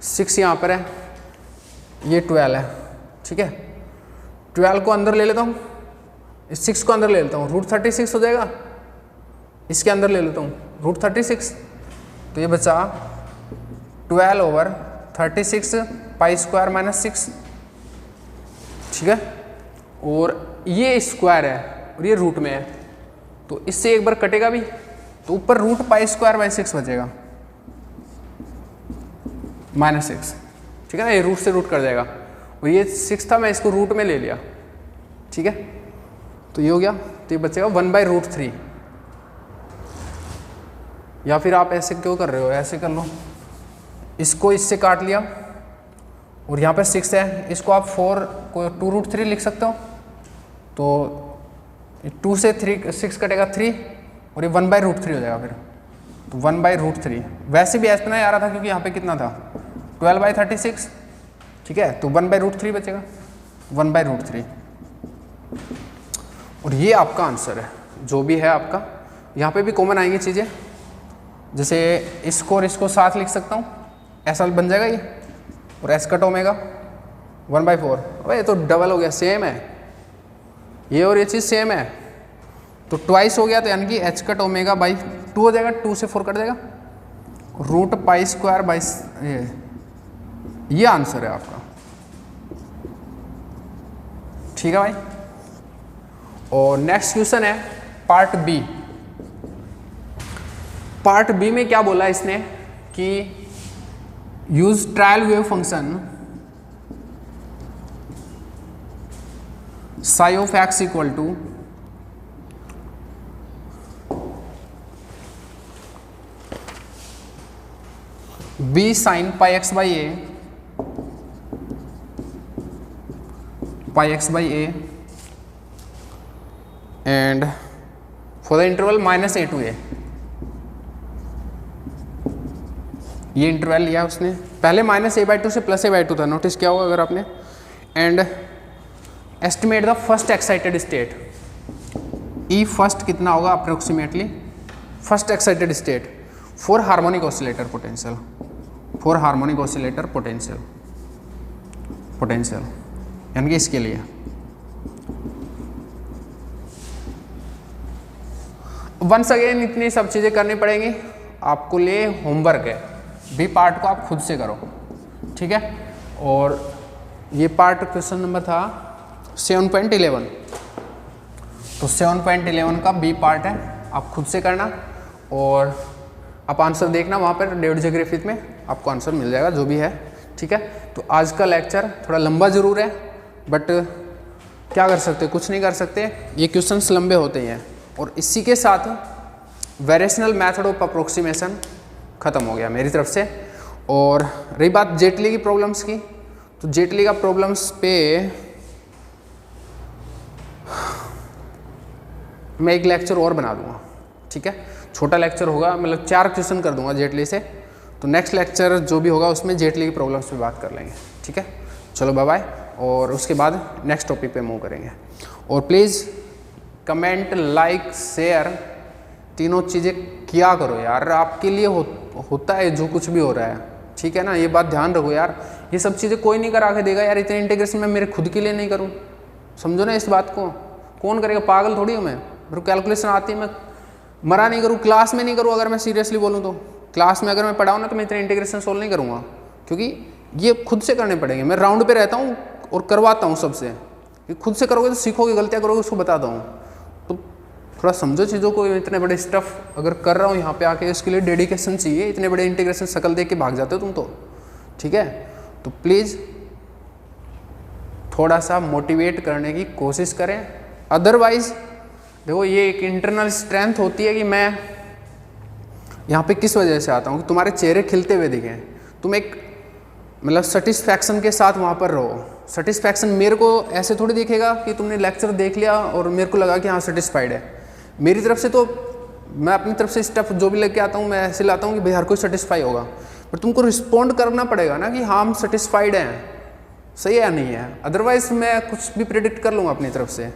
6 यहाँ पर है, ये 12 है, ठीक है, 12 को अंदर ले लेता हूँ, इस 6 को अंदर ले लेता हूँ, रूट 36 हो जाएगा, इसके अंदर ले लेता हूँ रूट 36, तो ये बचा 12 ओवर 36 पाई स्क्वायर माइनस 6, ठीक है, और ये स्क्वायर है और ये रूट में है, तो इससे एक बार कटेगा भी, तो ऊपर रूट पाई स्क्वायर बाई 6 बचेगा -6, ठीक है ना, ये रूट से रूट कर जाएगा, और ये 6 था, मैं इसको रूट में ले लिया, ठीक है, तो ये हो गया, तो ये बचेगा 1/√3। या फिर आप ऐसे क्यों कर रहे हो, ऐसे कर लो, इसको इससे काट लिया और यहाँ पे 6 है, इसको आप 4 को 2√3 लिख सकते हो, तो 2 से 6 कटेगा 3 और ये 1/√3 हो जाएगा फिर, तो 1/√3। वैसे भी ऐसा नहीं आ रहा था क्योंकि यहाँ पे कितना था 12/36, ठीक है, तो 1/√3 बचेगा, 1/√3। और ये आपका आंसर है जो भी है आपका। यहाँ पे भी कॉमन आएंगी चीज़ें, जैसे इसको और इसको साथ लिख सकता हूँ, ऐसा बन जाएगा ये, और एच कट ओमेगा 1/4, अरे ये तो डबल हो गया, सेम है ये और ये चीज़ सेम है, तो ट्वाइस हो गया, तो यानी कि एच कट ओमेगा बाई 2 हो जाएगा, 2 से 4 कट जाएगा, रूट पाई स्क्वायर बाई, ये आंसर है आपका, ठीक है भाई। और नेक्स्ट क्वेश्चन है पार्ट बी। पार्ट बी में क्या बोला इसने कि use trial wave function psi of x equal to be sine pi x by a and for the interval -a to a। ये इंटरवल लिया उसने, पहले -a/2 से +a/2 था, नोटिस किया होगा अगर आपने। And estimate the first excited state, E first कितना होगा approximately, first excited state for harmonic oscillator potential, for harmonic oscillator potential यानी कि इसके लिए। वंस अगेन इतनी सब चीज़ें करनी पड़ेंगी आपको, लिए होमवर्क है, बी पार्ट को आप खुद से करो, ठीक है। और ये पार्ट क्वेश्चन नंबर था 7.11, तो 7.11 का बी पार्ट है, आप खुद से करना और आप आंसर देखना वहाँ पर डेविड जे ग्रिफिथ में, आपको आंसर मिल जाएगा जो भी है, ठीक है। तो आज का लेक्चर थोड़ा लंबा ज़रूर है, बट क्या कर सकते, कुछ नहीं कर सकते, ये क्वेश्चंस लंबे होते हैं। और इसी के साथ वेरिएशनल मेथड ऑफ अप्रोक्सीमेशन ख़त्म हो गया मेरी तरफ से। और रही बात जेटली की प्रॉब्लम्स की, तो जेटली का प्रॉब्लम्स पे मैं एक लेक्चर और बना दूंगा, ठीक है, छोटा लेक्चर होगा, मतलब 4 क्वेश्चन कर दूंगा जेटली से, तो नेक्स्ट लेक्चर जो भी होगा उसमें जेटली की प्रॉब्लम्स पे बात कर लेंगे, ठीक है। चलो बाय बाय, और उसके बाद नेक्स्ट टॉपिक पे मूव करेंगे। और प्लीज़ कमेंट, लाइक, शेयर, तीनों चीज़ें किया करो यार, आपके लिए होता है जो कुछ भी हो रहा है, ठीक है ना, ये बात ध्यान रखो यार, ये सब चीज़ें कोई नहीं करा के देगा यार, इतने इंटीग्रेशन मैं मेरे खुद के लिए नहीं करूँ, समझो ना इस बात को, कौन करेगा, पागल थोड़ी हूँ मैं, मेरे को कैलकुलेशन आती है, मैं मरा नहीं करूँ, क्लास में नहीं करूँ, अगर मैं सीरियसली बोलूँ तो क्लास में अगर मैं पढ़ाऊँ ना तो मैं इतने इंटीग्रेशन सोल्व नहीं करूँगा, क्योंकि ये खुद से करने पड़ेंगे। मैं राउंड पे रहता हूँ और करवाता हूँ सबसे, कि खुद से करोगे तो सीखोगे, गलतियाँ करोगे उसको बताता हूँ, तो थोड़ा समझो चीज़ों को। इतने बड़े स्टफ अगर कर रहा हूँ यहाँ पे आके, इसके लिए डेडिकेशन चाहिए, इतने बड़े इंटीग्रेशन शकल देख के भाग जाते हो तुम तो, ठीक है। तो प्लीज़ थोड़ा सा मोटिवेट करने की कोशिश करें, अदरवाइज देखो ये एक इंटरनल स्ट्रेंथ होती है कि मैं यहाँ पे किस वजह से आता हूँ कि तुम्हारे चेहरे खिलते हुए दिखें, तुम एक मतलब सेटिस्फैक्शन के साथ वहाँ पर रहो। सेटिस्फैक्शन मेरे को ऐसे थोड़ी दिखेगा कि तुमने लेक्चर देख लिया और मेरे को लगा कि हाँ सेटिस्फाइड है, मेरी तरफ से तो मैं अपनी तरफ से स्टेप जो भी लेके आता हूँ मैं ऐसे लाता हूँ कि भाई हर कोई सेटिस्फाई होगा, पर तुमको रिस्पॉन्ड करना पड़ेगा ना कि हाँ हम सेटिस्फाइड हैं, सही है या नहीं है। अदरवाइज मैं कुछ भी प्रिडिक्ट कर लूँगा अपनी तरफ से,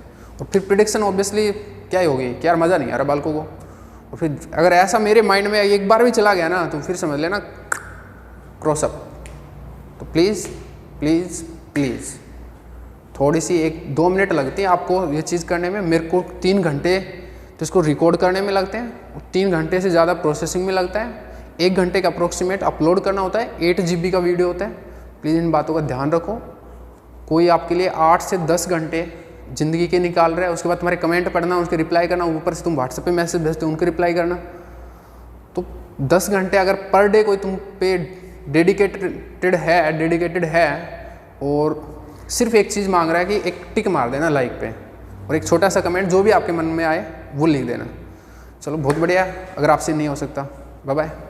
और फिर प्रिडिक्शन ऑब्वियसली क्या ही होगी कि यार मज़ा नहीं आ रहा बालकों को, और फिर अगर ऐसा मेरे माइंड में एक बार भी चला गया ना तो फिर समझ लेना क्रॉसअप। तो प्लीज़ प्लीज़ प्लीज़ थोड़ी सी 1-2 मिनट लगती है आपको ये चीज़ करने में, मेरे को 3 घंटे तो इसको रिकॉर्ड करने में लगते हैं, 3 घंटे से ज़्यादा प्रोसेसिंग में लगता है, 1 घंटे का अप्रोक्सीमेट अपलोड करना होता है, 8 GB का वीडियो होता है। प्लीज़ इन बातों का ध्यान रखो कोई आपके लिए 8 से 10 घंटे ज़िंदगी के निकाल रहा है, उसके बाद तुम्हारे कमेंट पढ़ना, उसके रिप्लाई करना, ऊपर से तुम व्हाट्सएप पे मैसेज भेजते हो उनके रिप्लाई करना, तो 10 घंटे अगर पर डे कोई तुम पे डेडिकेटेड है और सिर्फ एक चीज़ मांग रहा है कि एक टिक मार देना लाइक पे और एक छोटा सा कमेंट जो भी आपके मन में आए वो लिख देना। चलो बहुत बढ़िया, अगर आपसे नहीं हो सकता। Bye bye.